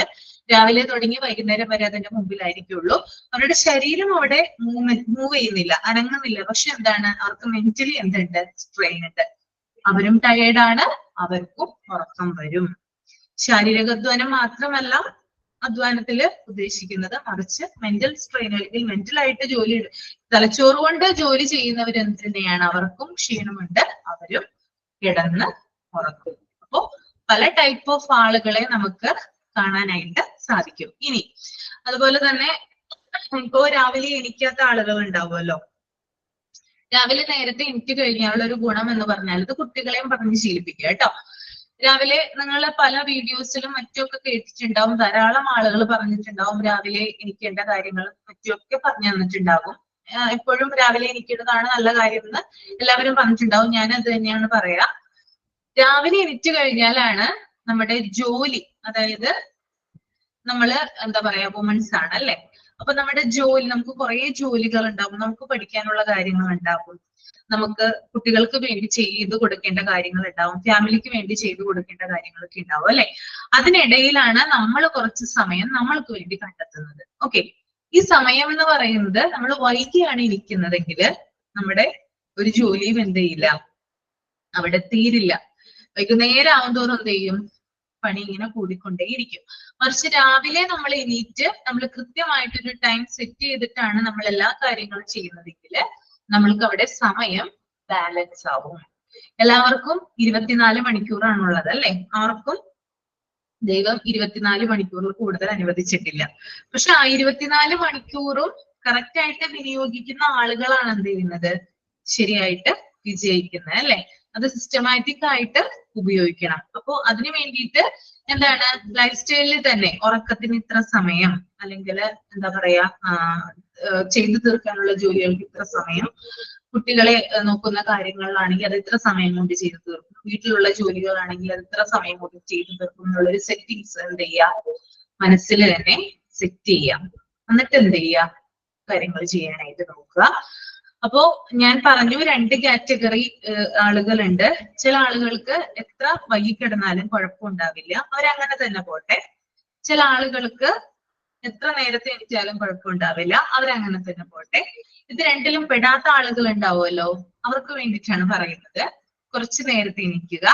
രാവിലെ തുടങ്ങി വൈകുന്നേരം വരെ അതിന്റെ മുമ്പിലായിരിക്കുള്ളൂ. അവരുടെ ശരീരം അവിടെ മൂവ് ചെയ്യുന്നില്ല, അനങ്ങുന്നില്ല. പക്ഷെ എന്താണ്, അവർക്ക് മെന്റലി എന്തുണ്ട്, സ്ട്രെയിൻ ഉണ്ട്. അവരും ടയേർഡാണ്, അവർക്കും ഉറക്കം വരും. ശാരീരിക അധ്വാനം മാത്രമല്ല അധ്വാനത്തില് ഉദ്ദേശിക്കുന്നത്, മറിച്ച് മെന്റൽ സ്ട്രെയിൻ അല്ലെങ്കിൽ മെന്റലായിട്ട് ജോലി, തലച്ചോറ് കൊണ്ട് ജോലി ചെയ്യുന്നവർ എന്ത് തന്നെയാണ്, അവർക്കും ക്ഷീണമുണ്ട്, അവരും കിടന്ന് ഉറക്കും. അപ്പോ പല ടൈപ്പ് ഓഫ് ആളുകളെ നമുക്ക് കാണാനായിട്ട് സാധിക്കും. ഇനി അതുപോലെ തന്നെ ഇപ്പോ രാവിലെ എണീക്കാത്ത ആളുകൾ ഉണ്ടാവുമല്ലോ. രാവിലെ നേരത്തെ എണീറ്റ് കഴിഞ്ഞാൽ ഒരു ഗുണം എന്ന് പറഞ്ഞാൽ, ഇത് കുട്ടികളെയും പറഞ്ഞ് ശീലിപ്പിക്കുക കേട്ടോ. രാവിലെ നിങ്ങൾ പല വീഡിയോസിലും മറ്റുമൊക്കെ കേട്ടിട്ടുണ്ടാവും, ധാരാളം ആളുകൾ പറഞ്ഞിട്ടുണ്ടാവും രാവിലെ എണീക്കേണ്ട കാര്യങ്ങളും മറ്റുമൊക്കെ പറഞ്ഞു തന്നിട്ടുണ്ടാകും. എപ്പോഴും രാവിലെ എണീക്കേണ്ടതാണ് നല്ല കാര്യം എന്ന് എല്ലാവരും പറഞ്ഞിട്ടുണ്ടാവും. ഞാൻ അത് തന്നെയാണ് പറയാ. രാവിലെ എണീറ്റ് കഴിഞ്ഞാലാണ് നമ്മുടെ ജോലി, അതായത് നമ്മള് എന്താ പറയാ, വുമൻസ് ആണ് അല്ലെ. അപ്പൊ നമ്മുടെ ജോലി, നമുക്ക് കുറെ ജോലികൾ ഉണ്ടാവും, നമുക്ക് പഠിക്കാനുള്ള കാര്യങ്ങൾ ഉണ്ടാവും, നമുക്ക് കുട്ടികൾക്ക് വേണ്ടി ചെയ്തു കൊടുക്കേണ്ട കാര്യങ്ങൾ ഉണ്ടാവും, ഫാമിലിക്ക് വേണ്ടി ചെയ്തു കൊടുക്കേണ്ട കാര്യങ്ങളൊക്കെ ഉണ്ടാവും അല്ലെ. അതിനിടയിലാണ് നമ്മൾ കുറച്ച് സമയം നമ്മൾക്ക് വേണ്ടി കണ്ടെത്തുന്നത്. ഓക്കെ, ഈ സമയം എന്ന് പറയുന്നത് നമ്മൾ വൈകിയാണ് ഇരിക്കുന്നതെങ്കിൽ നമ്മുടെ ഒരു ജോലിയും എന്ത് ചെയ്യില്ല, അവിടെ തീരില്ല. വൈകുന്നേരം ആവുന്തോറും എന്ത് ചെയ്യും, പണി ഇങ്ങനെ കൂടിക്കൊണ്ടേയിരിക്കും. മറിച്ച് രാവിലെ നമ്മൾ എണീറ്റ് നമ്മൾ കൃത്യമായിട്ടൊരു ടൈം സെറ്റ് ചെയ്തിട്ടാണ് നമ്മൾ എല്ലാ കാര്യങ്ങളും ചെയ്യുന്നതെങ്കിൽ നമ്മൾക്ക് അവിടെ സമയം ബാലൻസ് ആവും. എല്ലാവർക്കും 24 മണിക്കൂറാണുള്ളത് അല്ലെ. ആർക്കും ദൈവം 24 മണിക്കൂറിൽ കൂടുതൽ അനുവദിച്ചിട്ടില്ല. പക്ഷെ ആ 24 മണിക്കൂറും കറക്റ്റ് ആയിട്ട് വിനിയോഗിക്കുന്ന ആളുകളാണ് എന്ത് ചെയ്യുന്നത്, ശരിയായിട്ട് വിജയിക്കുന്നത് അല്ലെ. അത് സിസ്റ്റമാറ്റിക് ആയിട്ട് ഉപയോഗിക്കണം. അപ്പോ അതിനു വേണ്ടിയിട്ട് എന്താണ്, ലൈഫ് സ്റ്റൈലിൽ തന്നെ ഉറക്കത്തിന് ഇത്ര സമയം, അല്ലെങ്കിൽ എന്താ പറയാ, ചെയ്തു തീർക്കാനുള്ള ജോലികൾക്ക് ഇത്ര സമയം, കുട്ടികളെ നോക്കുന്ന കാര്യങ്ങളിലാണെങ്കിൽ അത് ഇത്ര സമയം കൊണ്ട് ചെയ്തു തീർക്കും, വീട്ടിലുള്ള ജോലികളാണെങ്കിൽ അത് ഇത്ര സമയം കൊണ്ട് ചെയ്തു തീർക്കും എന്നുള്ളൊരു സെറ്റിങ്സ് എന്ത് ചെയ്യാം, മനസ്സിൽ തന്നെ സെറ്റ് ചെയ്യാം. എന്നിട്ട് എന്ത് ചെയ്യാ, കാര്യങ്ങൾ ചെയ്യാനായിട്ട് നോക്കുക. അപ്പോ ഞാൻ പറഞ്ഞു 2 കാറ്റഗറി ആളുകളുണ്ട്. ചില ആളുകൾക്ക് എത്ര വൈകിക്കിടന്നാലും കുഴപ്പമുണ്ടാവില്ല, അവരങ്ങനെ തന്നെ പോട്ടെ. ചില ആളുകൾക്ക് എത്ര നേരത്തെ എണീറ്റാലും കുഴപ്പമുണ്ടാവില്ല, അവരങ്ങനെ തന്നെ പോട്ടെ. ഇത് രണ്ടിലും പെടാത്ത ആളുകൾ ഉണ്ടാവുമല്ലോ, അവർക്ക് വേണ്ടിയിട്ടാണ് പറയുന്നത്. കുറച്ച് നേരത്തെ എണീക്കുക,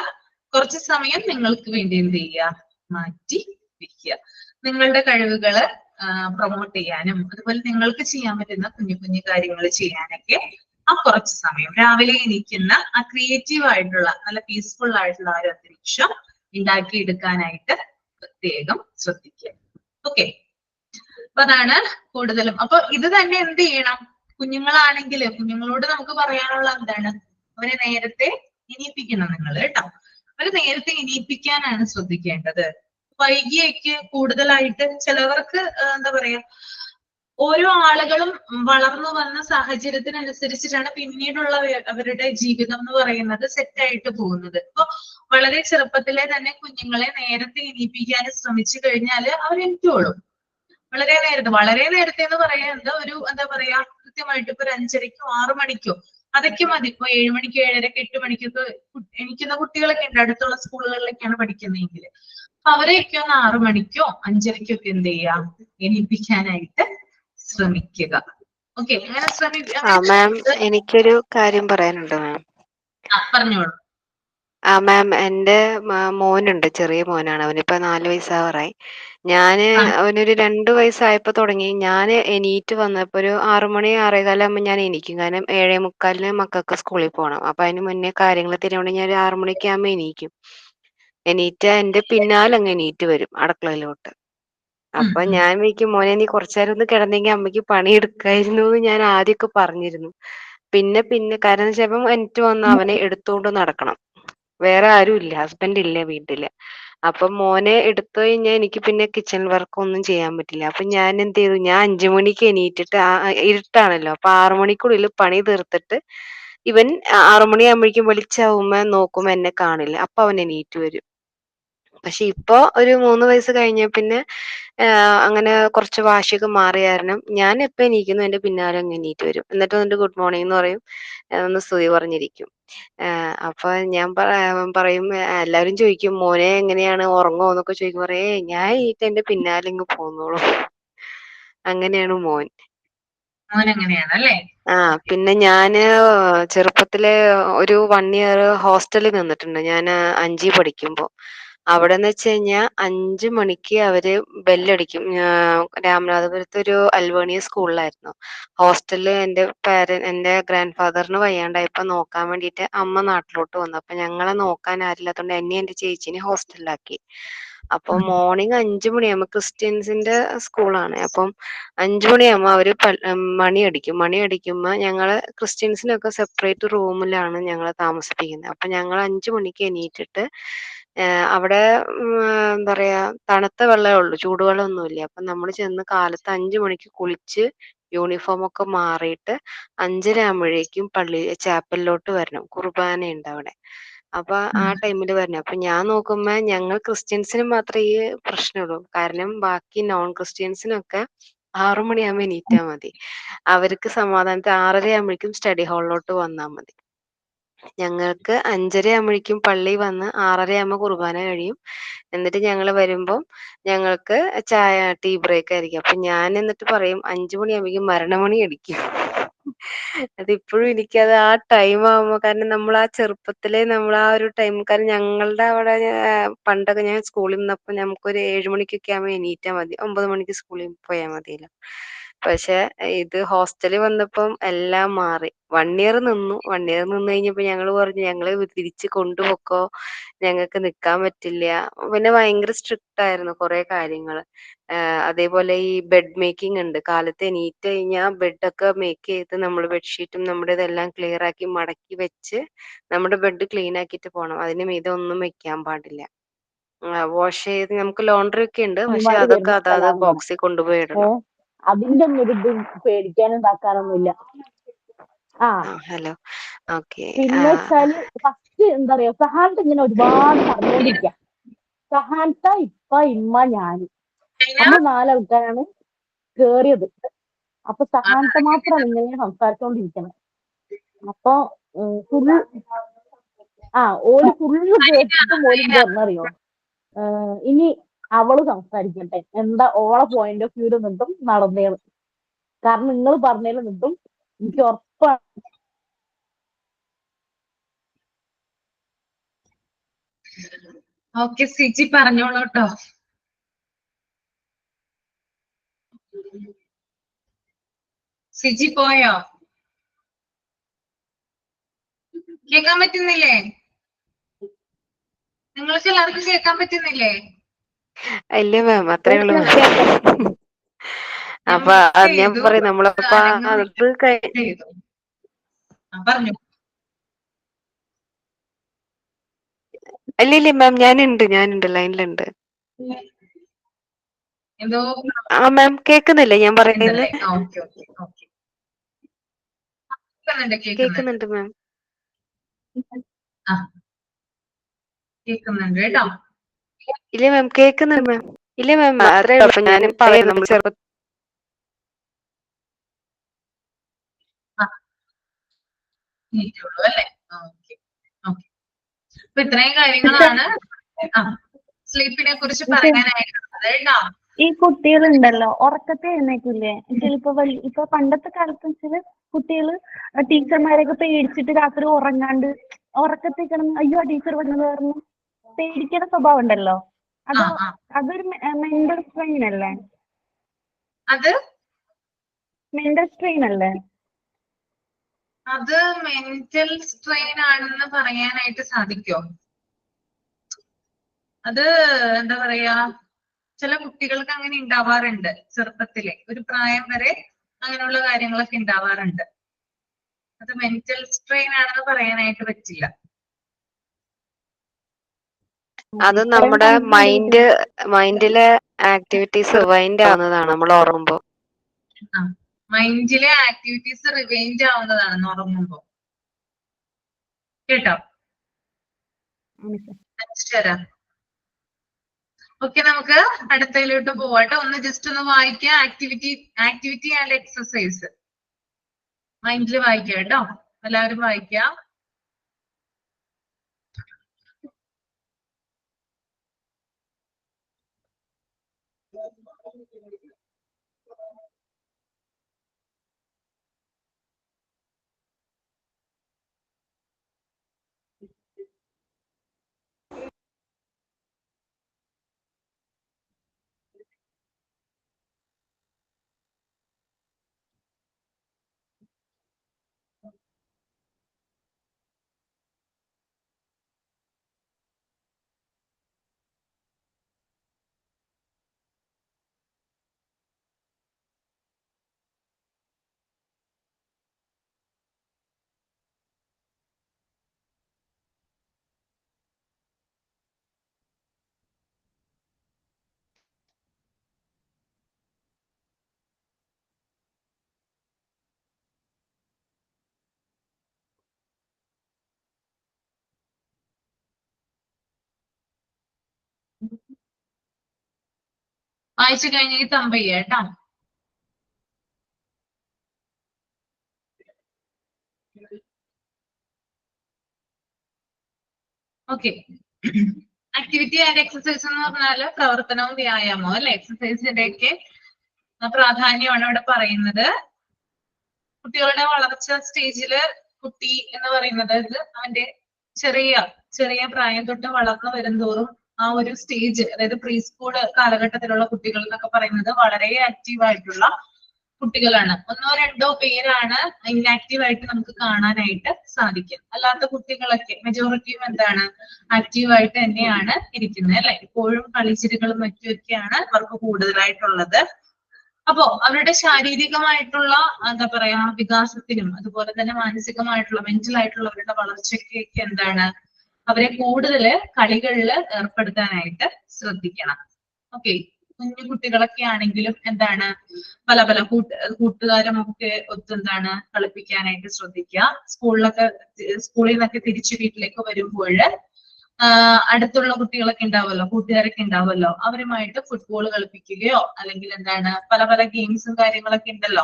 കുറച്ച് സമയം നിങ്ങൾക്ക് വേണ്ടി എന്ത് ചെയ്യുക, മാറ്റി വെക്കുക. നിങ്ങളുടെ കഴിവുകള് പ്രൊമോട്ട് ചെയ്യാനും അതുപോലെ നിങ്ങൾക്ക് ചെയ്യാൻ പറ്റുന്ന കുഞ്ഞു കുഞ്ഞു കാര്യങ്ങൾ ചെയ്യാനൊക്കെ ആ കുറച്ച് സമയം രാവിലെ എണീക്കുന്ന ആ ക്രിയേറ്റീവ് ആയിട്ടുള്ള നല്ല പീസ്ഫുൾ ആയിട്ടുള്ള ആ ഒരു അന്തരീക്ഷം ഉണ്ടാക്കിയെടുക്കാനായിട്ട് പ്രത്യേകം ശ്രദ്ധിക്കുക. ഓക്കെ, അപ്പൊ അതാണ് കൂടുതലും. അപ്പൊ ഇത് തന്നെ എന്ത് ചെയ്യണം, കുഞ്ഞുങ്ങളാണെങ്കിൽ കുഞ്ഞുങ്ങളോട് നമുക്ക് പറയാനുള്ള എന്താണ്, അവരെ നേരത്തെ എണീപ്പിക്കണം നിങ്ങൾ കേട്ടോ. അവരെ നേരത്തെ എണീപ്പിക്കാനാണ് ശ്രദ്ധിക്കേണ്ടത്. വൈകിയേക്ക് കൂടുതലായിട്ട് ചിലവർക്ക് എന്താ പറയാ, ഓരോ ആളുകളും വളർന്നു വന്ന സാഹചര്യത്തിനനുസരിച്ചിട്ടാണ് പിന്നീടുള്ള അവരുടെ ജീവിതം എന്ന് പറയുന്നത് സെറ്റായിട്ട് പോകുന്നത്. ഇപ്പൊ വളരെ ചെറുപ്പത്തിലെ തന്നെ കുഞ്ഞുങ്ങളെ നേരത്തെ എണീപ്പിക്കാൻ ശ്രമിച്ചു കഴിഞ്ഞാൽ അവർ എണീറ്റോളും. വളരെ നേരത്തെ എന്ന് പറയുന്നത് ഒരു എന്താ പറയാ, കൃത്യമായിട്ട് ഇപ്പൊ 5:30-ക്കോ 6 മണിക്കോ അതൊക്കെ മതി. ഇപ്പൊ 7 മണിക്ക് 7:30-ക്ക് 8 മണിക്കൊക്കെ എണീക്കുന്ന കുട്ടികളൊക്കെ ഉണ്ട്, അടുത്തുള്ള സ്കൂളുകളിലൊക്കെയാണ് പഠിക്കുന്നതെങ്കിൽ. അപ്പൊ അവരെയൊക്കെ ഒന്ന് 6 മണിക്കോ 5:30ക്കോ ഒക്കെ എന്ത് ചെയ്യാ എണീപ്പിക്കാനായിട്ട് ശ്രമിക്കുക. ഓക്കെ, അങ്ങനെ മാം എനിക്കൊരു കാര്യം പറയാനുണ്ട് മാം. പറഞ്ഞോളൂ. മാം എൻ്റെ മോനുണ്ട്, ചെറിയ മോനാണ്, അവനിപ്പോ 4 വയസ്സാവാറായി. ഞാന് അവനൊരു 2 വയസ്സായപ്പോ തുടങ്ങി ഞാൻ എണീറ്റ് വന്നപ്പോ ഒരു 6 മണി 6:15 ആകുമ്പോൾ ഞാൻ എണീക്കും. കാരണം 7:45 മക്കൾക്ക് സ്കൂളിൽ പോകണം. അപ്പൊ അതിന് മുന്നേ കാര്യങ്ങൾ തിരിയുകൊണ്ട് ഞാൻ ഒരു 6 മണിക്ക് ആകുമ്പോൾ എണീക്കും. എണീറ്റ് എന്റെ പിന്നാലെ അങ്ങ് എണീറ്റ് വരും അടുക്കളയിലോട്ട്. അപ്പൊ ഞാൻ വിളിക്കും, മോനെ നീ കുറച്ചേരം ഒന്ന് കിടന്നെങ്കിൽ അമ്മയ്ക്ക് പണിയെടുക്കായിരുന്നു എന്ന് ഞാൻ ആദ്യമൊക്കെ പറഞ്ഞിരുന്നു. പിന്നെ കാരണം ചിലപ്പം എനിക്ക് വന്ന് അവനെ എടുത്തോണ്ട് നടക്കണം. വേറെ ആരും ഇല്ല, ഹസ്ബൻഡ് ഇല്ല വീട്ടില്. അപ്പൊ മോനെ എടുത്തു കഴിഞ്ഞാൽ എനിക്ക് പിന്നെ കിച്ചൺ വർക്ക് ഒന്നും ചെയ്യാൻ പറ്റില്ല. അപ്പൊ ഞാൻ എന്ത് ചെയ്തു, ഞാൻ 5 മണിക്ക് എണീറ്റിട്ട് ഇരുട്ടാണല്ലോ, അപ്പൊ 6 മണിക്കുള്ളിൽ പണി തീർത്തിട്ട് ഇവൻ 6 മണിയാകുമ്പോഴേക്കും വെളിച്ചാവുമ്പോ നോക്കുമ്പോ എന്നെ കാണില്ല. അപ്പൊ അവൻ എണീറ്റ് വരും. പക്ഷെ ഇപ്പൊ ഒരു 3 വയസ്സ് കഴിഞ്ഞ പിന്നെ അങ്ങനെ കുറച്ച് വാശിയൊക്കെ മാറിയ കാരണം ഞാൻ എപ്പോ എണീക്കുന്നു എന്റെ പിന്നാലെ അങ്ങ് എണീറ്റ് വരും. എന്നിട്ട് വന്നിട്ട് ഗുഡ് മോർണിംഗ് എന്ന് പറയും, ഒന്ന് സ്തുതി പറഞ്ഞിരിക്കും. അപ്പൊ ഞാൻ പറയും, എല്ലാവരും ചോദിക്കും മോനെ എങ്ങനെയാണ് ഉറങ്ങുമോ എന്നൊക്കെ ചോദിക്കും. പറയേ ഞാൻ എണീറ്റ് എന്റെ പിന്നാലെ ഇങ്ങ് പോന്നോളൂ. അങ്ങനെയാണ് മോൻ. അങ്ങനെയാണ് അല്ലേ? പിന്നെ ഞാന് ചെറുപ്പത്തില് ഒരു 1 ഇയർ ഹോസ്റ്റലിൽ നിന്നിട്ടുണ്ട് ഞാൻ 5 പഠിക്കുമ്പോ. അവിടെന്ന് വെച്ച് കഴിഞ്ഞാൽ 5 മണിക്ക് അവര് ബെല്ലടിക്കും. രാമനാഥപുരത്ത് ഒരു അൽവേണിയ സ്കൂളിലായിരുന്നു ഹോസ്റ്റലില്. എന്റെ ഗ്രാൻഡ് ഫാദറിന് വയ്യാണ്ടായപ്പോ നോക്കാൻ വേണ്ടിയിട്ട് അമ്മ നാട്ടിലോട്ട് വന്നു. അപ്പൊ ഞങ്ങളെ നോക്കാൻ ആരില്ലാത്തോണ്ട് എന്നെ എന്റെ ചേച്ചിനെ ഹോസ്റ്റലിലാക്കി. അപ്പൊ മോർണിംഗ് 5 മണിയാകുമ്പോ ക്രിസ്ത്യൻസിന്റെ സ്കൂളാണ്. അപ്പം 5 മണിയാകുമ്പോ അവര് മണിയടിക്കും. മണിയടിക്കുമ്പോ ഞങ്ങള് ക്രിസ്ത്യൻസിനൊക്കെ സെപ്പറേറ്റ് റൂമിലാണ് ഞങ്ങളെ താമസിപ്പിക്കുന്നത്. അപ്പൊ ഞങ്ങൾ 5 മണിക്ക് എണീറ്റിട്ട് അവിടെ എന്താ പറയാ തണുത്ത വെള്ളമേ ഉള്ളൂ, ചൂടുവെള്ളം ഒന്നുമില്ല. അപ്പൊ നമ്മൾ ചെന്ന് കാലത്ത് 5 മണിക്ക് കുളിച്ച് യൂണിഫോം ഒക്കെ മാറിയിട്ട് 5:30 ആകുമ്പോഴേക്കും ചാപ്പലിലോട്ട് വരണം. കുർബാനയുണ്ട് അവിടെ. അപ്പൊ ആ ടൈമിൽ വരണം. അപ്പൊ ഞാൻ നോക്കുമ്പോ ഞങ്ങൾ ക്രിസ്ത്യൻസിന് മാത്രമേ ഈ പ്രശ്നമുള്ളൂ. കാരണം ബാക്കി നോൺ ക്രിസ്ത്യൻസിനൊക്കെ 6 മണിയാകുമ്പോൾ എണീറ്റാ മതി. അവർക്ക് സമാധാനത്തിൽ 6:30 ആകുമ്പോഴേക്കും സ്റ്റഡി ഹാളിലോട്ട് വന്നാൽ മതി. ഞങ്ങൾക്ക് 5:30 ആകുമ്പോഴേക്കും പള്ളി വന്ന് 6:30 ആകുമ്പോൾ കുർബാന കഴിയും. എന്നിട്ട് ഞങ്ങൾ വരുമ്പം ഞങ്ങൾക്ക് ടീ ബ്രേക്ക് ആയിരിക്കും. അപ്പൊ ഞാൻ എന്നിട്ട് പറയും 5 മണിയാകുമ്പോഴേക്കും മരണമണി അടിക്കും. അതിപ്പോഴും എനിക്കത് ആ ടൈം ആകുമ്പോ, കാരണം നമ്മൾ ആ ചെറുപ്പത്തിലെ നമ്മൾ ആ ഒരു ടൈം, കാരണം ഞങ്ങളുടെ അവിടെ പണ്ടൊക്കെ ഞാൻ സ്കൂളിൽ നിന്നപ്പോ നമുക്കൊരു 7 മണിക്കൊക്കെ ആകുമ്പോൾ എണീറ്റാ മതി, 9 മണിക്ക് സ്കൂളിൽ പോയാൽ മതിയല്ലോ. പക്ഷെ ഇത് ഹോസ്റ്റലിൽ വന്നപ്പം എല്ലാം മാറി. 1 ഇയർ നിന്നു. 1 ഇയർ നിന്ന് കഴിഞ്ഞപ്പോ ഞങ്ങൾ പറഞ്ഞു ഞങ്ങളെ തിരിച്ച് കൊണ്ടുപോക്കോ, ഞങ്ങൾക്ക് നിക്കാൻ പറ്റില്ല. പിന്നെ ഭയങ്കര സ്ട്രിക്റ്റ് ആയിരുന്നു കുറെ കാര്യങ്ങള്. അതേപോലെ ഈ ബെഡ് മേക്കിംഗ് ഉണ്ട്. കാലത്ത് എണീറ്റ് കഴിഞ്ഞാൽ ബെഡൊക്കെ മേക്ക് ചെയ്ത് നമ്മൾ ബെഡ്ഷീറ്റും നമ്മുടെ ഇതെല്ലാം ക്ലിയർ ആക്കി മടക്കി വെച്ച് നമ്മുടെ ബെഡ് ക്ലീൻ ആക്കിയിട്ട് പോകണം. അതിന് മീതെ ഒന്നും വെക്കാൻ പാടില്ല. വാഷ് ചെയ്ത് നമുക്ക് ലോണ്ടറി ഒക്കെ ഉണ്ട്, പക്ഷെ ഇവന്മാര് അതൊക്കെ വരുന്ന അതാത് സ്ഥലാന്ന് തോന്നുന്നു. ബോക്സിൽ കൊണ്ടുപോയി ഇടണം. അതിന്റെ ഒന്നും ഒരു ഇതും പേടിക്കാനും ഇതാക്കാനൊന്നുമില്ല. Hello, okay. പിന്നെ വെച്ചാല് ഫസ്റ്റ് എന്താ പറയാ, സഹാനത്ത് ഇങ്ങനെ ഒരുപാട് പറഞ്ഞുകൊണ്ടിരിക്കാം. സഹാനത്ത ഇമ്മ ഞാന് നമ്മൾ 4 ആൾക്കാരാണ് കേറിയത്. അപ്പൊ സഹാനത്തെ മാത്രമാണ് ഇങ്ങനെ സംസാരിച്ചോണ്ടിരിക്കണം. അപ്പൊ ഫുള്ള് ഓല് ഫുള്ള് കേട്ടിട്ടും ഓല് എന്താ പറഞ്ഞറിയോ, ഇനി അവള് സംസാരിക്കട്ടെ, എന്താ ഓളെ പോയിന്റ് ഓഫ് വ്യൂല് നിന്നിട്ടും നടന്നേന്ന്. കാരണം നിങ്ങൾ പറഞ്ഞതിൽ നിന്നിട്ടും എനിക്ക് ഉറപ്പാണ്. ഓക്കെ സിജി പറഞ്ഞോളൂ കേട്ടോ. സിജി പോയോ? കേൾക്കാൻ പറ്റുന്നില്ലേ? നിങ്ങൾക്ക് എല്ലാവർക്കും കേൾക്കാൻ പറ്റുന്നില്ലേ? ഇല്ല മാം, അത്രേ ഉള്ളൂ മാം. അപ്പൊ ഞാൻ പറയും നമ്മളപ്പോ അത് പറഞ്ഞു. ഇല്ല മാം, ഞാനുണ്ട് ലൈനിലുണ്ട്. എന്തോ മാം കേക്കുന്നില്ലേ ഞാൻ പറയുന്നത്? കേക്കുന്നുണ്ട് മാം. കേൾക്കുന്നുണ്ട് കേട്ടോ. ഇല്ല മാം, കേക്കുന്നുണ്ട് മാം. ഇല്ല മാം, അത്രേ ഉള്ളൂ. ഞാൻ പറയുന്നത് നമ്മൾ ചെറുപ്പം അല്ലേ? ഓക്കെ. അപ്പൊ ഇത്രയും കാര്യങ്ങളാണ്. സ്ലീപ്പിനെ കുറിച്ച് പറയാനായിട്ടുള്ളത് കേട്ടോ. ഈ കുട്ടികളുണ്ടല്ലോ ഉറക്കത്തെ എഴുന്നേക്കില്ലേ, ചിലപ്പോ ഇപ്പൊ പണ്ടത്തെ കാലത്ത് വെച്ചാല് കുട്ടികള് ടീച്ചർമാരൊക്കെ പേടിച്ചിട്ട് രാത്രി ഉറങ്ങാണ്ട് ഉറക്കത്തെ കിടന്ന് അയ്യോ ടീച്ചർ വന്നത് കാരണം പേടിക്കുന്ന സ്വഭാവം ഉണ്ടല്ലോ, അത് അതൊരു മെന്റൽ സ്ട്രെയിൻ അല്ലേ? അത് മെന്റൽ സ്ട്രെയിൻ അല്ലേ? അത് മെന്റൽ സ്ട്രെയിൻ ആണെന്ന് പറയാനായിട്ട് സാധിക്കോ? അത് എന്താ പറയാ, ചില കുട്ടികൾക്ക് അങ്ങനെ ഉണ്ടാവാറുണ്ട്. ചെറുപ്പത്തിലെ ഒരു പ്രായം വരെ അങ്ങനെയുള്ള കാര്യങ്ങളൊക്കെ ഉണ്ടാവാറുണ്ട്. അത് മെന്റൽ സ്ട്രെയിൻ ആണെന്ന് പറയാനായിട്ട് പറ്റില്ല. അത് നമ്മുടെ മൈൻഡിലെ ആക്ടിവിറ്റീസ് റിവൈൻഡ് ആവുന്നതാണ് നമ്മൾ ഉറങ്ങുമ്പോ. മൈൻഡിലെ ആക്ടിവിറ്റീസ് റിവൈൻഡ് ആവുന്നതാണ് ഉറങ്ങുമ്പോ. കേട്ടോ? ഓക്കെ, നമുക്ക് അടുത്തതിലോട്ട് പോവാട്ടോ. ഒന്ന് ജസ്റ്റ് ഒന്ന് വായിക്കാം. ആക്ടിവിറ്റി ആൻഡ് എക്സസൈസ് മൈൻഡിൽ വായിക്കാം കേട്ടോ. എല്ലാവരും വായിക്കാം. വായിച്ചു കഴിഞ്ഞെങ്കിൽ തമ്പ് ചെയ്യാം കേട്ടോ. ഓക്കെ, ആക്ടിവിറ്റി ആൻഡ് എക്സസൈസ് എന്ന് പറഞ്ഞാല് പ്രവർത്തനവും വ്യായാമവും അല്ലെ. എക്സസൈസിന്റെ ഒക്കെ പ്രാധാന്യമാണ് ഇവിടെ പറയുന്നത്. കുട്ടികളുടെ വളർച്ച സ്റ്റേജില് കുട്ടി എന്ന് പറയുന്നത് അവന്റെ ചെറിയ പ്രായം തൊട്ട് വളർന്നു വരുംതോറും ആ ഒരു സ്റ്റേജ്, അതായത് പ്രീ സ്കൂൾ കാലഘട്ടത്തിലുള്ള കുട്ടികൾ എന്നൊക്കെ പറയുന്നത് വളരെ ആക്റ്റീവ് ആയിട്ടുള്ള കുട്ടികളാണ്. ഒന്നോ രണ്ടോ പേരാണ് ഇൻആക്റ്റീവ് ആയിട്ട് നമുക്ക് കാണാനായിട്ട് സാധിക്കും. അല്ലാത്ത കുട്ടികളൊക്കെ മെജോറിറ്റിയും എന്താണ്, ആക്റ്റീവ് ആയിട്ട് തന്നെയാണ് ഇരിക്കുന്നത് അല്ലെ. ഇപ്പോഴും കളിച്ചിരികളും മറ്റുമൊക്കെയാണ് അവർക്ക് കൂടുതലായിട്ടുള്ളത്. അപ്പോ അവരുടെ ശാരീരികമായിട്ടുള്ള എന്താ പറയാ വികാസത്തിനും അതുപോലെ തന്നെ മാനസികമായിട്ടുള്ള മെന്റൽ ആയിട്ടുള്ള അവരുടെ വളർച്ചയ്ക്കൊക്കെ എന്താണ്, അവരെ കൂടുതൽ കളികളിൽ ഏർപ്പെടുത്താനായിട്ട് ശ്രദ്ധിക്കണം. ഓക്കെ, കുഞ്ഞു കുട്ടികളൊക്കെ ആണെങ്കിലും എന്താണ് പല പല കൂട്ടുകാരുമൊക്കെ ഒത്തെന്താണ് കളിപ്പിക്കാനായിട്ട് ശ്രദ്ധിക്കുക. സ്കൂളിൽ നിന്നൊക്കെ തിരിച്ചു വീട്ടിലേക്ക് വരുമ്പോൾ അടുത്തുള്ള കുട്ടികളൊക്കെ ഉണ്ടാവുമല്ലോ, കൂട്ടുകാരൊക്കെ ഉണ്ടാവുമല്ലോ, അവരുമായിട്ട് ഫുട്ബോൾ കളിപ്പിക്കുകയോ അല്ലെങ്കിൽ എന്താണ് പല പല ഗെയിംസും കാര്യങ്ങളൊക്കെ ഉണ്ടല്ലോ.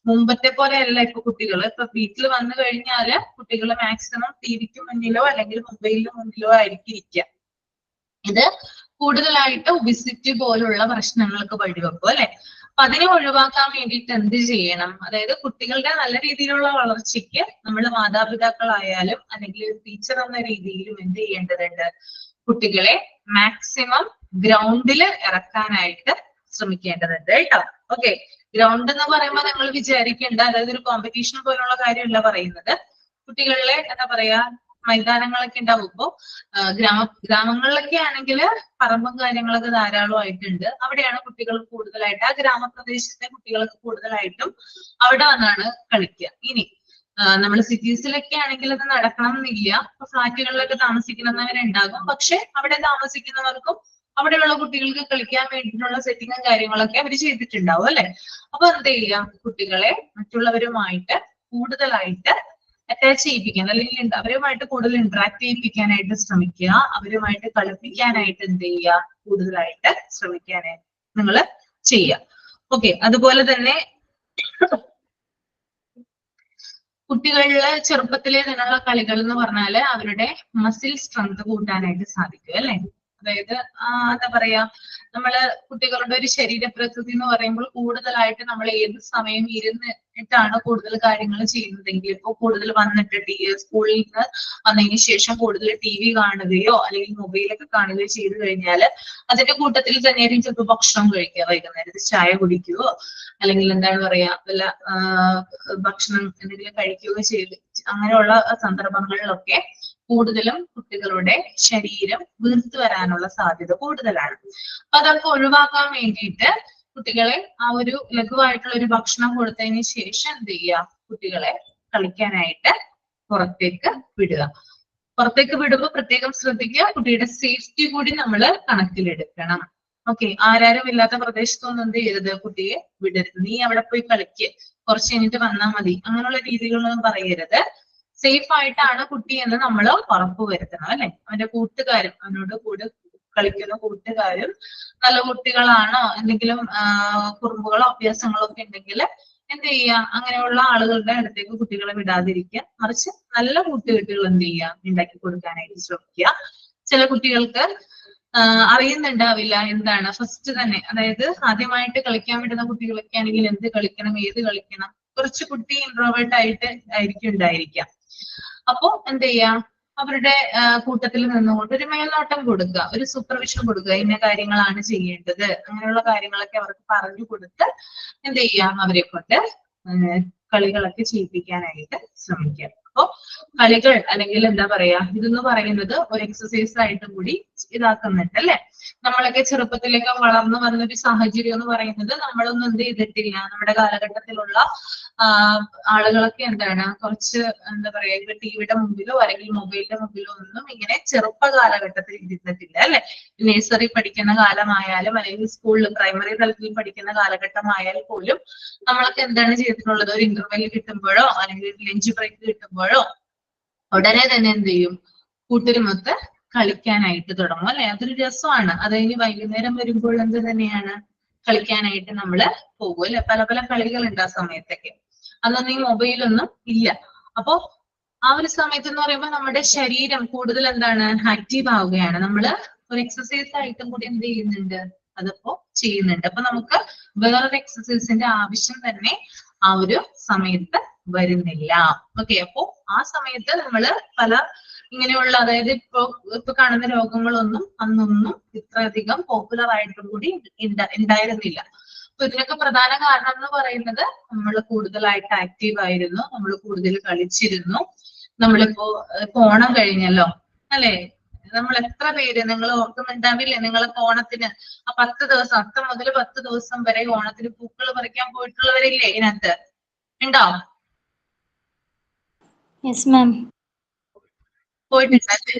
മുമ്പത്തെ പോലെയല്ല ഇപ്പൊ കുട്ടികൾ. ഇപ്പൊ വീട്ടിൽ വന്നു കഴിഞ്ഞാല് കുട്ടികൾ മാക്സിമം ടിവിക്ക് മുന്നിലോ അല്ലെങ്കിൽ മൊബൈലിന് മുന്നിലോ ആയിരിക്കും ഇരിക്കുക. ഇത് കൂടുതലായിട്ട് ഒബിസിറ്റി പോലുള്ള പ്രശ്നങ്ങൾക്ക് വഴിവെക്കും അല്ലെ. അപ്പൊ അതിനെ ഒഴിവാക്കാൻ വേണ്ടിയിട്ട് എന്ത് ചെയ്യണം, അതായത് കുട്ടികളുടെ നല്ല രീതിയിലുള്ള വളർച്ചയ്ക്ക് നമ്മൾ മാതാപിതാക്കളായാലും അല്ലെങ്കിൽ ടീച്ചർ എന്ന രീതിയിലും എന്ത് ചെയ്യേണ്ടതുണ്ട്, കുട്ടികളെ മാക്സിമം ഗ്രൗണ്ടിൽ ഇറക്കാനായിട്ട് ശ്രമിക്കേണ്ടതുണ്ട് കേട്ടോ. ഓക്കെ, ഗ്രൗണ്ട് എന്ന് പറയുമ്പോൾ നിങ്ങൾ വിചാരിക്കേണ്ട അതായത് ഒരു കോമ്പറ്റീഷൻ പോലുള്ള കാര്യമല്ല പറയുന്നത്. കുട്ടികളിലെ എന്താ പറയാ മൈതാനങ്ങളൊക്കെ ഉണ്ടാവും. ഇപ്പോ ഗ്രാമങ്ങളിലൊക്കെ ആണെങ്കിൽ പറമ്പും കാര്യങ്ങളൊക്കെ ധാരാളമായിട്ടുണ്ട്. അവിടെയാണ് കുട്ടികൾ കൂടുതലായിട്ട്, ആ ഗ്രാമപ്രദേശത്തെ കുട്ടികൾക്ക് കൂടുതലായിട്ടും അവിടെ വന്നാണ് കളിക്കുക. ഇനി നമ്മൾ സിറ്റീസിലൊക്കെ ആണെങ്കിൽ അത് നടക്കണം എന്നില്ല. ഫ്ലാറ്റുകളിലൊക്കെ താമസിക്കുന്നവരുണ്ടാകും. പക്ഷെ അവിടെ താമസിക്കുന്നവർക്കും അവിടെയുള്ള കുട്ടികൾക്ക് കളിക്കാൻ വേണ്ടിയിട്ടുള്ള സെറ്റിങ്ങും കാര്യങ്ങളൊക്കെ അവർ ചെയ്തിട്ടുണ്ടാവും അല്ലെ. അപ്പൊ എന്ത് ചെയ്യാം, കുട്ടികളെ മറ്റുള്ളവരുമായിട്ട് കൂടുതലായിട്ട് അറ്റാച്ച് ചെയ്യിപ്പിക്കാൻ അല്ലെങ്കിൽ അവരുമായിട്ട് കൂടുതൽ ഇന്ററാക്ട് ചെയ്യിപ്പിക്കാനായിട്ട് ശ്രമിക്കുക. അവരുമായിട്ട് കളിപ്പിക്കാനായിട്ട് എന്ത് ചെയ്യുക, കൂടുതലായിട്ട് ശ്രമിക്കാനായിട്ട് നിങ്ങൾ ചെയ്യുക. ഓക്കെ, അതുപോലെ തന്നെ കുട്ടികളില് ചെറുപ്പത്തിലെ നിന്നുള്ള കളികൾ എന്ന് പറഞ്ഞാല് അവരുടെ മസിൽ സ്ട്രെങ്ത് കൂട്ടാനായിട്ട് സാധിക്കും അല്ലെ. അതായത് എന്താ പറയാ, നമ്മള് കുട്ടികളുടെ ഒരു ശരീരപ്രകൃതി എന്ന് പറയുമ്പോൾ കൂടുതലായിട്ട് നമ്മൾ ഏത് സമയം ഇരുന്നിട്ടാണ് കൂടുതൽ കാര്യങ്ങൾ ചെയ്യുന്നതെങ്കിൽ, ഇപ്പൊ കൂടുതൽ വന്നിട്ട് സ്കൂളിൽ നിന്ന് വന്നതിന് ശേഷം കൂടുതൽ TV കാണുകയോ അല്ലെങ്കിൽ മൊബൈലൊക്കെ കാണുകയോ ചെയ്തു കഴിഞ്ഞാൽ അതിന്റെ കൂട്ടത്തിൽ തന്നെയായിരിക്കും ചിലപ്പോൾ ഭക്ഷണം കഴിക്കുക, വൈകുന്നേരത്ത് ചായ കുടിക്കുകയോ അല്ലെങ്കിൽ എന്താണ് പറയാ വല്ല ഭക്ഷണം എന്തെങ്കിലും കഴിക്കുകയോ ചെയ്ത് അങ്ങനെയുള്ള സന്ദർഭങ്ങളിലൊക്കെ കൂടുതലും കുട്ടികളുടെ ശരീരം വീർത്തു വരാനുള്ള സാധ്യത കൂടുതലാണ്. അപ്പൊ അതൊക്കെ ഒഴിവാക്കാൻ വേണ്ടിയിട്ട് കുട്ടികളെ ആ ഒരു ലഘുവായിട്ടുള്ള ഒരു ഭക്ഷണം കൊടുത്തതിന് ശേഷം എന്ത് ചെയ്യുക, കുട്ടികളെ കളിക്കാനായിട്ട് പുറത്തേക്ക് വിടുക. പുറത്തേക്ക് വിടുമ്പോൾ പ്രത്യേകം ശ്രദ്ധിക്കുക, കുട്ടിയുടെ സേഫ്റ്റി കൂടി നമ്മൾ കണക്കിലെടുക്കണം. ഓക്കെ, ആരാരും ഇല്ലാത്ത പ്രദേശത്തൊന്നും എന്ത് ചെയ്യരുത്, കുട്ടിയെ വിടരുത്. നീ അവിടെ പോയി കളിക്ക്, കുറച്ച് കഴിഞ്ഞിട്ട് വന്നാൽ മതി, അങ്ങനെയുള്ള രീതികളൊന്നും പറയരുത്. സേഫ് ആയിട്ടാണ് കുട്ടി എന്ന് നമ്മൾ ഉറപ്പുവരുത്തണം അല്ലെ. അവന്റെ കൂട്ടുകാരും അവനോട് കൂടെ കളിക്കുന്ന കൂട്ടുകാരും നല്ല കുട്ടികളാണോ, എന്തെങ്കിലും കുറുമ്പുകളോ അഭ്യാസങ്ങളോ ഒക്കെ ഉണ്ടെങ്കിൽ എന്ത് ചെയ്യുക, അങ്ങനെയുള്ള ആളുകളുടെ അടുത്തേക്ക് കുട്ടികളെ വിടാതിരിക്കുക. മറിച്ച് നല്ല കൂട്ടുകെട്ടുകൾ എന്ത് ചെയ്യുക, ഉണ്ടാക്കി കൊടുക്കാനായിട്ട് ശ്രമിക്കുക. ചില കുട്ടികൾക്ക് അറിയുന്നുണ്ടാവില്ല എന്താണ് ഫസ്റ്റ് തന്നെ, അതായത് ആദ്യമായിട്ട് കളിക്കാൻ വിടുന്ന കുട്ടികളൊക്കെ ആണെങ്കിൽ എന്ത് കളിക്കണം, ഏത് കളിക്കണം, കുറച്ച് കുട്ടി ഇൻട്രോവേർട്ട് ആയിട്ട് ആയിരിക്കും ഉണ്ടായിരിക്കാം. അപ്പോ എന്ത് ചെയ്യാം, അവരുടെ കൂട്ടത്തിൽ നിന്നുകൊണ്ട് ഒരു മേൽനോട്ടം കൊടുക്കുക, ഒരു സൂപ്പർവിഷൻ കൊടുക്കുക, ഇന്ന കാര്യങ്ങളാണ് ചെയ്യേണ്ടത്, അങ്ങനെയുള്ള കാര്യങ്ങളൊക്കെ അവർക്ക് പറഞ്ഞു കൊടുത്ത് എന്ത് ചെയ്യാം, അവരെ കൊണ്ട് കളികളൊക്കെ ചെയ്യിപ്പിക്കാനായിട്ട് ശ്രമിക്കുക. അപ്പോ കളികൾ അല്ലെങ്കിൽ എന്താ പറയാ, ഇതെന്ന് പറയുന്നത് ഒരു എക്സസൈസ് ആയിട്ടും കൂടി ഇതാക്കുന്നുണ്ട് അല്ലെ. നമ്മളൊക്കെ ചെറുപ്പത്തിലേക്ക് വളർന്നു വന്ന ഒരു സാഹചര്യം എന്ന് പറയുന്നത് നമ്മളൊന്നും എന്ത് ചെയ്തിട്ടില്ല, നമ്മുടെ കാലഘട്ടത്തിലുള്ള ആളുകളൊക്കെ എന്താണ് കുറച്ച് എന്താ പറയാ, ഇപ്പൊ ടിവിയുടെ മുമ്പിലോ അല്ലെങ്കിൽ മൊബൈലിന്റെ മുമ്പിലോ ഒന്നും ഇങ്ങനെ ചെറുപ്പ കാലഘട്ടത്തിൽ ഇരുന്നിട്ടില്ല അല്ലെ. നഴ്സറി പഠിക്കുന്ന കാലമായാലും അല്ലെങ്കിൽ സ്കൂളിൽ പ്രൈമറി തലത്തിൽ പഠിക്കുന്ന കാലഘട്ടമായാൽ പോലും നമ്മളൊക്കെ എന്താണ് ചെയ്തിട്ടുള്ളത്, ഒരു ഇന്റർവെൽ കിട്ടുമ്പോഴോ അല്ലെങ്കിൽ ലഞ്ച് ബ്രേക്ക് കിട്ടുമ്പോഴോ ഉടനെ തന്നെ എന്ത് ചെയ്യും, കൂട്ടരുമൊത്ത് കളിക്കാനായിട്ട് തുടങ്ങും അല്ലെ. അതൊരു രസമാണ്. അത് കഴിഞ്ഞ് വൈകുന്നേരം വരുമ്പോൾ എന്ത് തന്നെയാണ്, കളിക്കാനായിട്ട് നമ്മള് പോകും അല്ലെ. പല പല കളികളുണ്ട് ആ സമയത്തൊക്കെ. അതൊന്നും ഈ മൊബൈലൊന്നും ഇല്ല. അപ്പോ ആ ഒരു സമയത്ത് എന്ന് പറയുമ്പോൾ നമ്മുടെ ശരീരം കൂടുതൽ എന്താണ് ആക്റ്റീവ് ആവുകയാണ്. നമ്മള് ഒരു എക്സസൈസ് ആയിട്ടും കൂടി എന്ത് ചെയ്യുന്നുണ്ട്, അതിപ്പോ ചെയ്യുന്നുണ്ട്. അപ്പൊ നമുക്ക് വേറൊരു എക്സസൈസിന്റെ ആവശ്യം തന്നെ ആ ഒരു സമയത്ത് വരുന്നില്ല. ഓക്കെ, അപ്പോ ആ സമയത്ത് നമ്മള് പല ഇങ്ങനെയുള്ള, അതായത് ഇപ്പൊ കാണുന്ന രോഗങ്ങളൊന്നും അന്നൊന്നും ഇത്രയധികം പോപ്പുലർ ആയിട്ടും കൂടി ഉണ്ടായിരുന്നില്ല. അപ്പൊ ഇതിനൊക്കെ പ്രധാന കാരണം എന്ന് പറയുന്നത് നമ്മൾ കൂടുതലായിട്ട് ആക്റ്റീവ് ആയിരുന്നു, നമ്മൾ കൂടുതൽ കളിച്ചിരുന്നു. നമ്മളിപ്പോ ഓണം കഴിഞ്ഞല്ലോ അല്ലെ, നമ്മൾ എത്ര പേര്, നിങ്ങൾ ഓർക്കുന്നുണ്ടാവില്ലേ, നിങ്ങൾ ഓണത്തിന് ആ 10 ദിവസം, അത്തം മുതൽ 10 ദിവസം വരെ ഓണത്തിന് പൂക്കൾ പറിക്കാൻ പോയിട്ടുള്ളവരില്ലേ ഇതിനകത്ത്, ഉണ്ടോ? Yes ma'am. പോയിട്ടുണ്ടല്ലേ?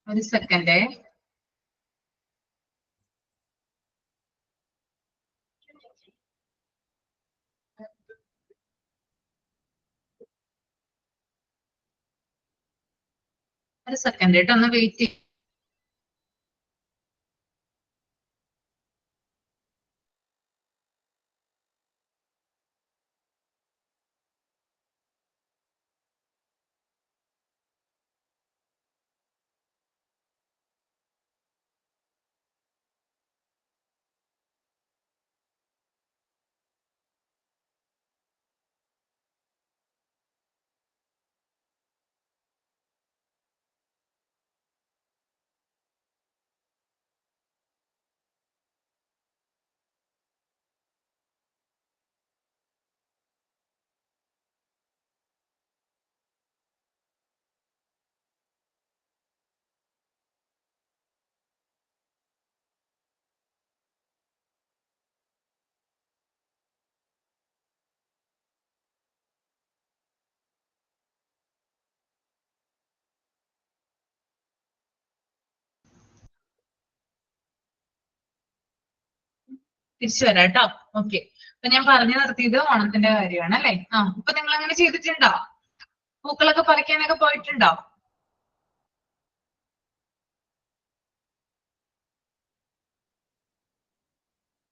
ഒരു സെക്കൻഡേ. ഒരു സെക്കൻഡ് കേട്ടോ, ഒന്ന് വെയിറ്റ് ചെയ്യും. തിരിച്ചു വരാം കേട്ടോ. ഓക്കെ, അപ്പൊ ഞാൻ പറഞ്ഞു നിർത്തിയത് ഓണത്തിന്റെ കാര്യമാണ് അല്ലെ. ഇപ്പൊ നിങ്ങൾ അങ്ങനെ ചെയ്തിട്ടുണ്ടോ? പൂക്കളൊക്കെ പറിക്കാനൊക്കെ പോയിട്ടുണ്ടോ?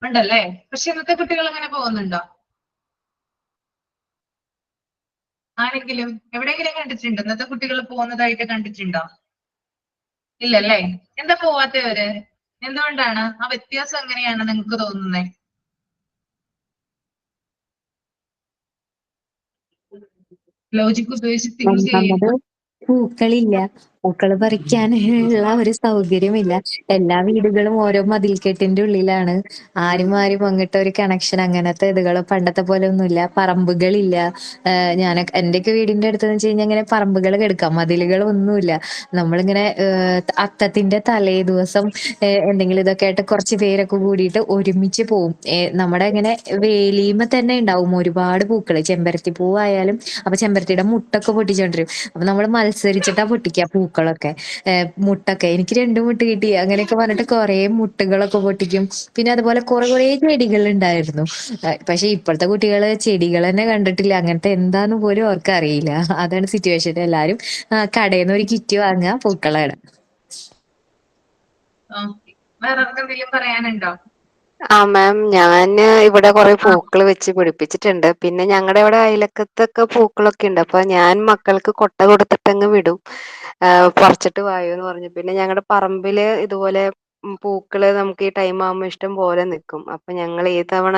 ഉണ്ടല്ലേ. പക്ഷെ ഇന്നത്തെ കുട്ടികൾ അങ്ങനെ പോകുന്നുണ്ടോ? ആരെങ്കിലും എവിടെയെങ്കിലും കണ്ടിട്ടുണ്ടോ? ഇന്നത്തെ കുട്ടികൾ പോകുന്നതായിട്ട് കണ്ടിട്ടുണ്ടോ? ഇല്ലല്ലേ? എന്താ പോവാത്തവര്? എന്തുകൊണ്ടാണ്? ആ വ്യത്യാസം എങ്ങനെയാണ് നിങ്ങൾക്ക് തോന്നുന്നത്? ലോജിക് ഉപയോഗിച്ച് തിങ്ക് ചെയ്യും. ഒന്നാമത് പൂക്കളില്ല. പൂക്കള് പറിക്കാനുള്ള ഒരു സൗകര്യമില്ല. എല്ലാ വീടുകളും ഓരോ മതിൽക്കെട്ടിന്റെ ഉള്ളിലാണ്. ആരും അങ്ങോട്ട് ഒരു കണക്ഷൻ അങ്ങനത്തെ ഇതുകള് പണ്ടത്തെ പോലെ ഒന്നുമില്ല. പറമ്പുകളില്ല. എന്റെയൊക്കെ വീടിന്റെ അടുത്തെന്ന് വെച്ച് കഴിഞ്ഞാൽ ഇങ്ങനെ പറമ്പുകൾ കിടക്കാം, മതിലുകളൊന്നുമില്ല. നമ്മളിങ്ങനെ അത്തത്തിന്റെ തലേ ദിവസം എന്തെങ്കിലും ഇതൊക്കെ ആയിട്ട് കുറച്ച് പേരൊക്കെ കൂടിയിട്ട് ഒരുമിച്ച് പോവും. നമ്മുടെ ഇങ്ങനെ വേലിയുമ്പോ തന്നെ ഉണ്ടാവും ഒരുപാട് പൂക്കള്. ചെമ്പരത്തി പൂവായാലും അപ്പൊ ചെമ്പരത്തിയുടെ മുട്ടൊക്കെ പൊട്ടിച്ചോണ്ടിരും. അപ്പൊ നമ്മള് മത്സരിച്ചിട്ടാ പൊട്ടിക്കുക പൂക്കളൊക്കെ. മുട്ടൊക്കെ എനിക്ക് 2 മുട്ട കിട്ടി അങ്ങനെയൊക്കെ പറഞ്ഞിട്ട് കുറെ മുട്ടുകളൊക്കെ പൊട്ടിക്കും. പിന്നെ അതുപോലെ കുറെ ചെടികൾ ഉണ്ടായിരുന്നു. പക്ഷെ ഇപ്പോഴത്തെ കുട്ടികള് ചെടികൾ തന്നെ കണ്ടിട്ടില്ല. അങ്ങനത്തെ എന്താന്ന് പോലും അവർക്ക് അറിയില്ല. അതാണ് സിറ്റുവേഷൻ. എല്ലാരും കടയിൽ നിന്ന് ഒരു കിറ്റ് വാങ്ങുക, പൂക്കളാണ്. വേറെ എന്തെങ്കിലും പറയാനുണ്ടോ? ആ മാം, ഞാന് ഇവിടെ കുറെ പൂക്കൾ വെച്ച് പിടിപ്പിച്ചിട്ടുണ്ട്. പിന്നെ ഞങ്ങളുടെ ഇവിടെ അയലക്കത്തൊക്കെ പൂക്കളൊക്കെ ഉണ്ട്. അപ്പൊ ഞാൻ മക്കൾക്ക് കൊട്ട കൊടുത്തിട്ടങ്ങ് വിടും, പറിച്ചിട്ട് വായോ എന്ന് പറഞ്ഞു. പിന്നെ ഞങ്ങളുടെ പറമ്പില് ഇതുപോലെ പൂക്കള് നമുക്ക് ഈ ടൈം ആകുമ്പോൾ ഇഷ്ടം പോലെ നിൽക്കും. അപ്പൊ ഞങ്ങൾ ഈ തവണ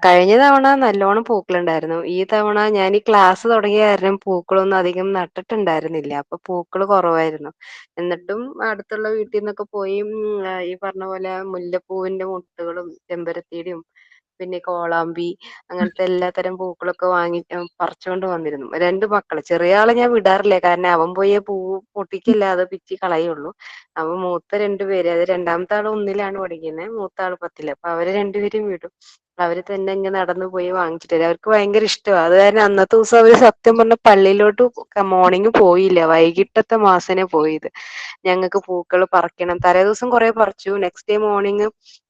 കഴിഞ്ഞ തവണ നല്ലോണം പൂക്കളുണ്ടായിരുന്നു. ഈ തവണ ഞാൻ ഈ ക്ലാസ് തുടങ്ങിയ കാരണം പൂക്കളൊന്നും അധികം നട്ടിട്ടുണ്ടായിരുന്നില്ല. അപ്പൊ പൂക്കള് കുറവായിരുന്നു. എന്നിട്ടും അടുത്തുള്ള വീട്ടിൽ നിന്നൊക്കെ പോയി ഈ പറഞ്ഞ പോലെ മുല്ലപ്പൂവിന്റെ മുട്ടുകളും ചെമ്പരത്തിയുടെയും പിന്നെ കോളാമ്പി അങ്ങനത്തെ എല്ലാത്തരം പൂക്കളൊക്കെ വാങ്ങി പറിച്ചുകൊണ്ട് വന്നിരുന്നു. 2 മക്കള്, ചെറിയ ആളെ ഞാൻ വിടാറില്ല, കാരണം അവൻ പോയി പൂവ് പൊട്ടിക്കല്ലാതെ പിച്ചി കളയുള്ളൂ. അവൻ മൂത്ത 2 പേര്, അത് രണ്ടാമത്തെ ആള് 1ലാണ് പഠിക്കുന്നത്, മൂത്ത ആള് 10ല്. അപ്പൊ അവര് 2 പേരും വിടും. അവര് തന്നെ ഇങ്ങനെ നടന്നു പോയി വാങ്ങിച്ചിട്ട് വരും. അവർക്ക് ഭയങ്കര ഇഷ്ടമാണ്. അത് കാരണം അന്നത്തെ ദിവസം അവര് സത്യം പറഞ്ഞ പള്ളിയിലോട്ട് മോർണിംഗ് പോയില്ല, വൈകിട്ടത്തെ മാസനെ പോയത്. ഞങ്ങൾക്ക് പൂക്കൾ പറിക്കണം. തലേ ദിവസം കുറെ പറിച്ചു. നെക്സ്റ്റ് ഡേ മോർണിംഗ്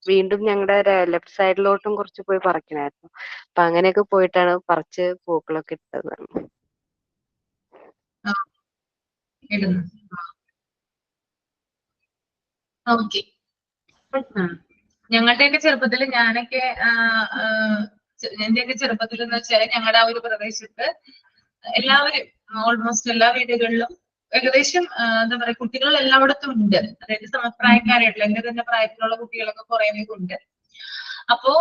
വീണ്ടും ഞങ്ങളുടെ ലെഫ്റ്റ് സൈഡിലോട്ടും കുറച്ച് പോയി പറിക്കണമായിരുന്നു. അപ്പൊ അങ്ങനെയൊക്കെ പോയിട്ടാണ് പറിച്ച് പൂക്കളൊക്കെ ഇട്ടത്. ഇടുന്നു. ഓക്കെ. ഞങ്ങളുടെയൊക്കെ ചെറുപ്പത്തിൽ എന്റെയൊക്കെ ചെറുപ്പത്തിൽ എന്ന് വെച്ചാൽ ഞങ്ങളുടെ ആ ഒരു പ്രദേശത്ത് എല്ലാവരും ഓൾമോസ്റ്റ് എല്ലാ വീടുകളിലും ഏകദേശം എന്താ പറയാ കുട്ടികൾ എല്ലായിടത്തും ഉണ്ട്. അതായത് സമപ്രായക്കാരായിട്ടുള്ള എന്റെ തന്നെ പ്രായത്തിലുള്ള കുട്ടികളൊക്കെ കുറെ ഉണ്ട്. അപ്പോ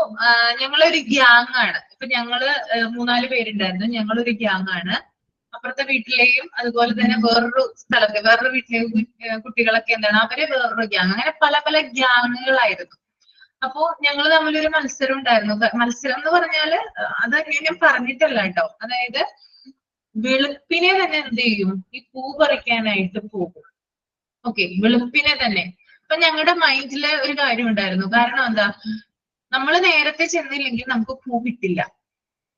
ഞങ്ങളൊരു ഗ്യാങ് ആണ്. ഇപ്പൊ ഞങ്ങള് 3-4 പേരുണ്ടായിരുന്നു. ഞങ്ങളൊരു ഗ്യാങ് ആണ്. അപ്പുറത്തെ വീട്ടിലെയും അതുപോലെ തന്നെ വേറൊരു വീട്ടിലെയും കുട്ടികളൊക്കെ എന്താണ് അവര് വേറൊരു ഗ്യാങ്, അങ്ങനെ പല പല ഗ്യാങ്ങുകളായിരുന്നു. അപ്പോ ഞങ്ങൾ തമ്മിലൊരു മത്സരം ഉണ്ടായിരുന്നു. മത്സരം എന്ന് പറഞ്ഞാല് അതങ്ങനെ ഞാൻ പറഞ്ഞിട്ടല്ല കേട്ടോ. അതായത് വെളുപ്പിനെ തന്നെ എന്ത് ചെയ്യും, ഈ പൂ പറിക്കാനായിട്ട് പോകും. ഓക്കെ, വെളുപ്പിനെ തന്നെ. അപ്പൊ ഞങ്ങളുടെ മൈൻഡില് ഒരു കാര്യം ഉണ്ടായിരുന്നു. കാരണം എന്താ, നമ്മൾ നേരത്തെ ചെന്നില്ലെങ്കിൽ നമുക്ക് പൂ കിട്ടില്ല.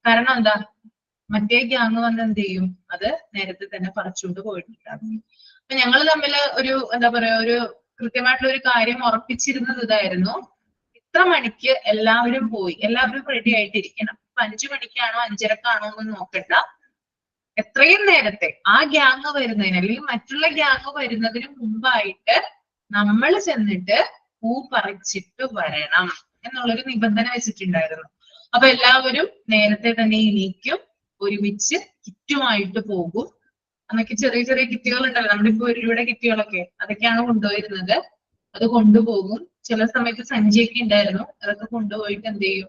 കാരണം എന്താ, മറ്റേ ഗ്യാങ് വന്ന് എന്ത് ചെയ്യും, അത് നേരത്തെ തന്നെ പറിച്ചുകൊണ്ട് പോയിട്ടുണ്ടാകും. അപ്പൊ ഞങ്ങൾ തമ്മിൽ ഒരു എന്താ പറയാ ഒരു കൃത്യമായിട്ടുള്ള ഒരു കാര്യം ഉറപ്പിച്ചിരുന്നത് ഇതായിരുന്നു: ഇത്ര മണിക്ക് എല്ലാവരും പോയി, എല്ലാവരും റെഡി ആയിട്ടിരിക്കണം. 5 മണിക്കാണോ 5:30ക്കാണോ എന്ന് നോക്കണ്ട, എത്രയും നേരത്തെ ആ ഗ്യാങ് വരുന്നതിന് അല്ലെങ്കിൽ മറ്റുള്ള ഗ്യാങ് വരുന്നതിന് മുമ്പായിട്ട് നമ്മൾ ചെന്നിട്ട് പൂ പറിച്ചിട്ട് വരണം എന്നുള്ളൊരു നിബന്ധന വെച്ചിട്ടുണ്ടായിരുന്നു. അപ്പൊ എല്ലാവരും നേരത്തെ തന്നെ എണീക്കും, ഒരുമിച്ച് കിറ്റുമായിട്ട് പോകും. അന്നൊക്കെ ചെറിയ ചെറിയ കിറ്റുകൾ ഉണ്ടല്ലോ, നമ്മുടെ ഇപ്പൊ 1 രൂപയുടെ കിറ്റുകളൊക്കെ, അതൊക്കെയാണ് കൊണ്ടുപോയിരുന്നത്. അത് കൊണ്ടുപോകും. ചില സമയത്ത് സഞ്ചിയൊക്കെ ഉണ്ടായിരുന്നു, അതൊക്കെ കൊണ്ടുപോയിട്ട് എന്ത് ചെയ്യും,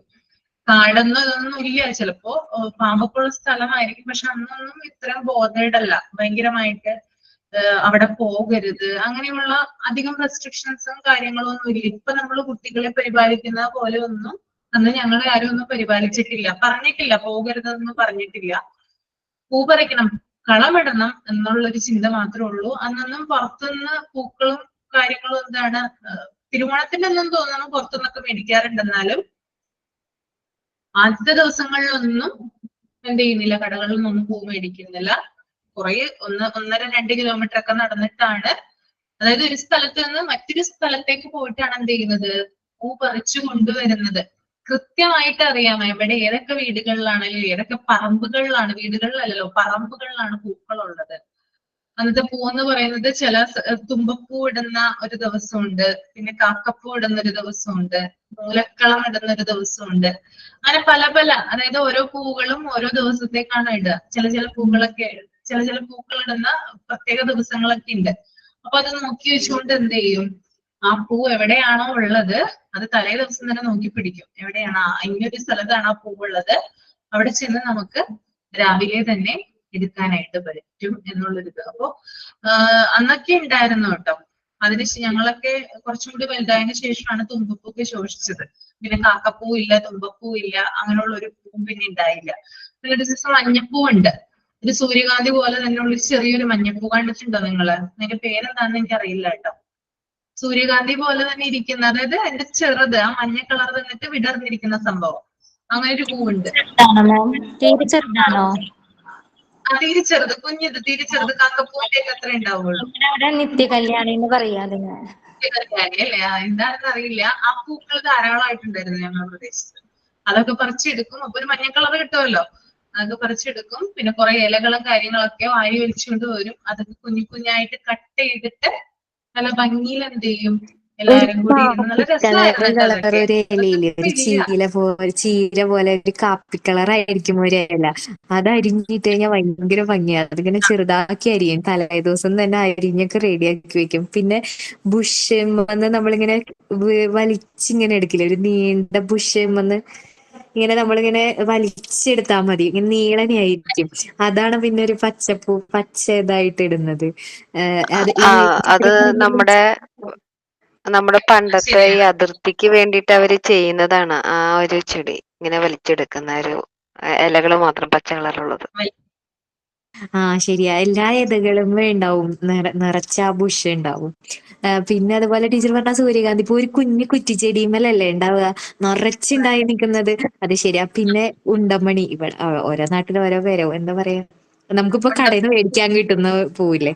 കാടൊന്നും ഇതൊന്നും ഇല്ല, ചിലപ്പോ പാമ്പൊക്കെ ഉള്ള സ്ഥലമായിരിക്കും. പക്ഷെ അന്നൊന്നും ഇത്രയും ബോധേഡ് അല്ല, ഭയങ്കരമായിട്ട് അവിടെ പോകരുത് അങ്ങനെയുള്ള അധികം റെസ്ട്രിക്ഷൻസും കാര്യങ്ങളും ഒന്നും ഇല്ല. ഇപ്പൊ നമ്മൾ കുട്ടികളെ പരിപാലിക്കുന്ന പോലെ ഒന്നും അന്ന് ഞങ്ങൾ ആരും ഒന്നും പരിപാലിച്ചിട്ടില്ല, പറഞ്ഞിട്ടില്ല, പോകരുതെന്നൊന്നും പറഞ്ഞിട്ടില്ല. പൂ പറിക്കണം, കളമിടണം എന്നുള്ളൊരു ചിന്ത മാത്രമേ ഉള്ളൂ. അന്നൊന്നും പുറത്തുനിന്ന് പൂക്കളും കാര്യങ്ങളും എന്താണ് തിരുവോണത്തിന്റെ ഒന്നും തോന്നുന്നു പുറത്തുനിന്നൊക്കെ മേടിക്കാറുണ്ടെന്നാലും ആദ്യത്തെ ദിവസങ്ങളിലൊന്നും എന്ത് ചെയ്യുന്നില്ല, കടകളിൽ നിന്നൊന്നും പൂ മേടിക്കുന്നില്ല. കുറെ 1-1.5 കിലോമീറ്റർ ഒക്കെ നടന്നിട്ടാണ്, അതായത് ഒരു സ്ഥലത്ത് നിന്ന് മറ്റൊരു സ്ഥലത്തേക്ക് പോയിട്ടാണ് എന്ത് ചെയ്യുന്നത്, പൂ പറിച്ചു കൊണ്ടുവരുന്നത്. കൃത്യമായിട്ട് അറിയാം എവിടെ ഏതൊക്കെ വീടുകളിലാണ് അല്ലെങ്കിൽ ഏതൊക്കെ പറമ്പുകളിലാണ്, വീടുകളിലല്ലോ പറമ്പുകളിലാണ് പൂക്കളുള്ളത്. അന്നത്തെ പൂ എന്ന് പറയുന്നത് തുമ്പപ്പൂ ഇടുന്ന ഒരു ദിവസമുണ്ട്, പിന്നെ കാക്കപ്പൂ ഇടുന്ന ഒരു ദിവസമുണ്ട്, മൂലക്കളം ഇടുന്ന ഒരു ദിവസമുണ്ട്. അങ്ങനെ പല പല, അതായത് ഓരോ പൂവുകളും ഓരോ ദിവസത്തേക്കാണ് ഇടുക. ചില പൂക്കളൊക്കെ ചില പൂക്കൾ ഇടുന്ന പ്രത്യേക ദിവസങ്ങളൊക്കെ ഉണ്ട്. അപ്പൊ അത് നോക്കി വെച്ചുകൊണ്ട് എന്ത് ചെയ്യും, ആ പൂ എവിടെയാണോ ഉള്ളത് അത് തലേ ദിവസം തന്നെ നോക്കി പിടിക്കും. എവിടെയാണ് ഇങ്ങനൊരു സ്ഥലത്താണ് ആ പൂവുള്ളത്, അവിടെ ചെന്ന് നമുക്ക് രാവിലെ തന്നെ എടുക്കാനായിട്ട് പറ്റും എന്നുള്ളൊരിത്. അപ്പൊ അന്നൊക്കെ ഉണ്ടായിരുന്നു കേട്ടോ. ഞങ്ങളൊക്കെ കുറച്ചും കൂടി വലുതായതിനു ശേഷമാണ് തുമ്പപ്പൂക്ക് ശോഷിച്ചത്. പിന്നെ കാക്കപ്പൂ ഇല്ല, തുമ്പപ്പൂ ഇല്ല, അങ്ങനെയുള്ള ഒരു പൂവും പിന്നെ ഉണ്ടായില്ല. പിന്നെ ഒരു ദിവസം മഞ്ഞപ്പൂ ഉണ്ട്, ഒരു സൂര്യകാന്തി പോലെ തന്നെയുള്ള ഒരു ചെറിയൊരു മഞ്ഞപ്പൂ. കണ്ടിട്ടുണ്ടോ നിങ്ങള്? അതിന്റെ പേരെന്താന്ന് എനിക്ക് അറിയില്ല കേട്ടോ. സൂര്യകാന്തി പോലെ തന്നെ ഇരിക്കുന്ന, അതായത് അതിന്റെ ചെറുത് ആ മഞ്ഞ കളർ തന്നിട്ട് വിടർന്നിരിക്കുന്ന സംഭവം, അങ്ങനെ ഒരു പൂവുണ്ട്. തീരെ ചെറുതാണോ? തീരെ ചെറുത്, കുഞ്ഞത്, തീരെ ചെറുത്, കാക്കപ്പൂവിന്റെ ഒക്കെ അത്ര ഉണ്ടാവുള്ളൂ. നിത്യകല്യാണി എന്ന് പറയാ അതിന്. നിത്യകല്യാണി അല്ലേ? എന്താണെന്ന് അറിയില്ല. ആ പൂക്കൾ ധാരാളമായിട്ടുണ്ടായിരുന്നു ഞങ്ങളുടെ പ്രദേശത്ത്. അതൊക്കെ പറിച്ചെടുക്കും. അപ്പൊ ഒരു മഞ്ഞ കളർ കിട്ടുമല്ലോ, അതൊക്കെ പറിച്ചെടുക്കും. പിന്നെ കുറെ ഇലകളും കാര്യങ്ങളൊക്കെ വാരി വലിച്ചുകൊണ്ട് വരും. അതൊക്കെ കുഞ്ഞായിട്ട് കട്ട് ചെയ്തിട്ട് നല്ല ഭംഗിയിൽ എന്ത് ചെയ്യും, എല്ലാരും കൂടി ഇരുന്ന്. നല്ല രസമായിരുന്നു അതൊക്കെ. ഒരു ഇലയില് ഒരു ചീര പോലെ ഒരു കാപ്പി കളറായിരിക്കും ഒരു ഇല. അത് അരിഞ്ഞിട്ട് കഴിഞ്ഞാൽ ഭയങ്കര ഭംഗിയാണ്. അതിങ്ങനെ ചെറുതാക്കി അരിയും. തലേ ദിവസം തന്നെ അരിഞ്ഞൊക്കെ റെഡിയാക്കി വെക്കും. പിന്നെ ബുഷ് നമ്മളിങ്ങനെ വലിച്ചിങ്ങനെ എടുക്കില്ല, ഒരു നീണ്ട ബുഷ് ഇങ്ങനെ നമ്മളിങ്ങനെ വലിച്ചെടുത്താൽ മതി. ഇങ്ങനെ നീളനെയായിരിക്കും. അതാണ് പിന്നെ ഒരു പച്ച ഇതായിട്ട് ഇടുന്നത്. അത് നമ്മുടെ പണ്ടത്തെ ഈ അതിർത്തിക്ക് വേണ്ടിയിട്ട് അവര് ചെയ്യുന്നതാണ്. ആ ഒരു ചെടി ഇങ്ങനെ വലിച്ചെടുക്കുന്ന ഒരു ഇലകള് മാത്രം പച്ച കളറുള്ളത്. ശരിയാ. എല്ലാ ഇലകളും ഉണ്ടാവും, നിറച്ച ആ ബുഷ് ഉണ്ടാവും. പിന്നെ അതുപോലെ ടീച്ചർ പറഞ്ഞ സൂര്യകാന്തി ഇപ്പൊ ഒരു കുഞ്ഞു കുറ്റിച്ചെടിമേലല്ലേ ഉണ്ടാവുക, നിറച്ചുണ്ടായി നിൽക്കുന്നത്. അത് ശരിയാ. പിന്നെ ഉണ്ടമണി, ഇവിടെ ഓരോ നാട്ടിലും ഓരോ പേരോ എന്താ പറയാ, നമുക്കിപ്പോ കടയിൽ നിന്ന് മേടിക്കാൻ കിട്ടുന്ന പൂവില്ലേ,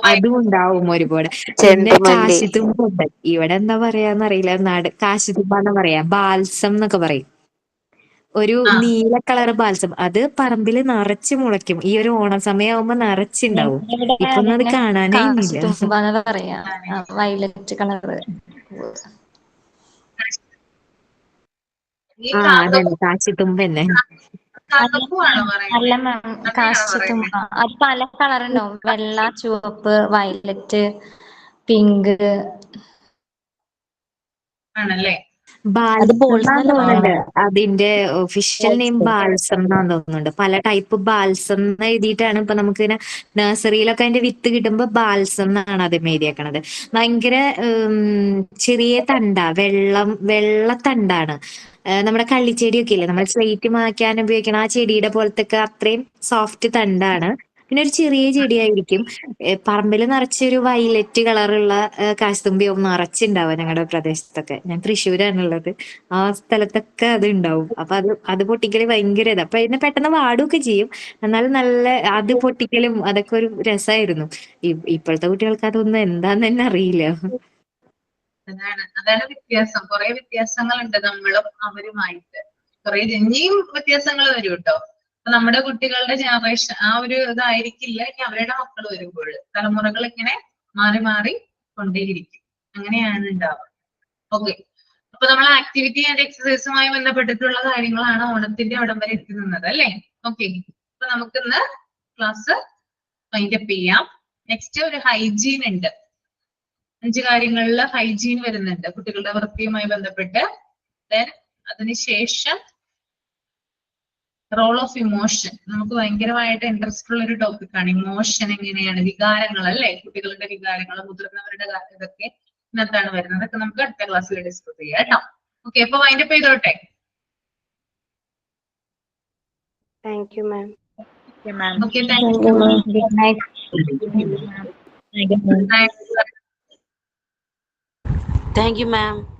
അതും ഉണ്ടാവും ഒരുപാട്. പിന്നെ ചെണ്ടുമല്ലി. കാശിത്തുമ്പുണ്ട്, ഇവിടെ എന്താ പറയാന്നറിയില്ല, കാശിത്തുമ്പാന്ന് പറയാ, ബാൽസം എന്നൊക്കെ പറയും. ഒരു നീല കളർ ബാൽസം, അത് പറമ്പിൽ നിറച്ച് മുളയ്ക്കും. ഈ ഒരു ഓണ സമയമാകുമ്പോ നിറച്ചുണ്ടാവും. ഇപ്പൊ ഒന്നും അത് കാണാനേ ഇല്ല. കാശിത്തുമ്പാന്ന് പറയാ, വയലറ്റ് കളറ്. അതെ, കാശിത്തുമ്പ തന്നെ. അല്ല മാം, കാശിത്തുമ്പ അത് പല കളറുണ്ടാവും. വെള്ള, ചുവപ്പ്, വയലറ്റ്, പിങ്ക്. ആണല്ലേ? ബാൽസം തോന്നുന്നുണ്ട് അതിന്റെ ഒഫീഷ്യൽ നെയിം. ബാൽസം എന്നാന്ന് തോന്നുന്നുണ്ട്. പല ടൈപ്പ് ബാൽസം എന്ന് എഴുതിയിട്ടാണ് ഇപ്പൊ നമുക്ക് ഇങ്ങനെ നഴ്സറിയിലൊക്കെ അതിന്റെ വിത്ത് കിട്ടുമ്പോ ബാൽസം എന്നാണ് അത് എഴുതിയേക്കണത്. ഭയങ്കര ചെറിയ തണ്ടാ, വെള്ള തണ്ടാണ്. നമ്മുടെ കള്ളിച്ചെടിയൊക്കെ ഇല്ലേ, നമ്മൾ സ്ലേറ്റ് മായ്ക്കാൻ ഉപയോഗിക്കണം ആ ചെടിയുടെ പോലത്തെ അത്രയും സോഫ്റ്റ് തണ്ടാണ്. പിന്നെ ഒരു ചെറിയ ചെടിയായിരിക്കും. പറമ്പിൽ നിറച്ചൊരു വയലറ്റ് കളറുള്ള കാശിത്തുമ്പിയാവും നിറച്ചുണ്ടാവുക ഞങ്ങളുടെ പ്രദേശത്തൊക്കെ. ഞാൻ തൃശ്ശൂരാണുള്ളത്, ആ സ്ഥലത്തൊക്കെ അത് ഉണ്ടാവും. അപ്പൊ അത് പൊട്ടിക്കല് ഭയങ്കര ഇതാ. അപ്പൊ ഇതിനെ പെട്ടെന്ന് വാടുകയൊക്കെ ചെയ്യും, എന്നാലും നല്ല അത് പൊട്ടിക്കലും അതൊക്കെ ഒരു രസമായിരുന്നു. ഇപ്പോഴത്തെ കുട്ടികൾക്ക് അതൊന്നും എന്താന്ന് തന്നെ അറിയില്ല. അതാണ് വ്യത്യാസം. കുറെ വ്യത്യാസങ്ങളുണ്ട് നമ്മളും അവരുമായിട്ട്. കുറെ ഇനിയും വ്യത്യാസങ്ങൾ വരും കേട്ടോ. അപ്പൊ നമ്മുടെ കുട്ടികളുടെ ജനറേഷൻ ആ ഒരു ഇതായിരിക്കില്ല ഇനി അവരുടെ മക്കൾ വരുമ്പോൾ. തലമുറകൾ ഇങ്ങനെ മാറി മാറി കൊണ്ടേയിരിക്കും. അങ്ങനെയാണ് ഉണ്ടാവുക. ഓക്കെ, അപ്പൊ നമ്മൾ ആക്ടിവിറ്റി ആൻഡ് എക്സസൈസുമായി ബന്ധപ്പെട്ടിട്ടുള്ള കാര്യങ്ങളാണ് ഓണത്തിന്റെ അവിടം വരെ എത്തി നിന്നത് അല്ലേ? ഓക്കെ, അപ്പൊ നമുക്കിന്ന് ക്ലാസ് വൈൻഡപ്പ് ചെയ്യാം. നെക്സ്റ്റ് ഒരു ഹൈജീൻ ഉണ്ട്. 5 കാര്യങ്ങളിൽ ഹൈജീൻ വരുന്നുണ്ട് കുട്ടികളുടെ വൃത്തിയുമായി ബന്ധപ്പെട്ട്. ദെൻ അതിനുശേഷം റോൾ ഓഫ് ഇമോഷൻ, നമുക്ക് ഭയങ്കരമായിട്ട് ഇൻട്രസ്റ്റ് ഉള്ള ഒരു ടോപ്പിക്കാണ്. ഇമോഷൻ എങ്ങനെയാണ്, വികാരങ്ങൾ അല്ലേ, കുട്ടികളുടെ വികാരങ്ങൾ, മുതിർന്നവരുടെ ഇതൊക്കെ ഇന്നത്താണ് വരുന്നത്. അതൊക്കെ നമുക്ക് അടുത്ത ക്ലാസ്സിൽ ഡിസ്കസ് ചെയ്യാം കേട്ടോ. ഓക്കെ, അപ്പൊ വൈൻഡപ്പ് ചെയ്തോട്ടെ. Thank you ma'am. Okay, thank you. Good night. Thank you. Thank you, ma'am.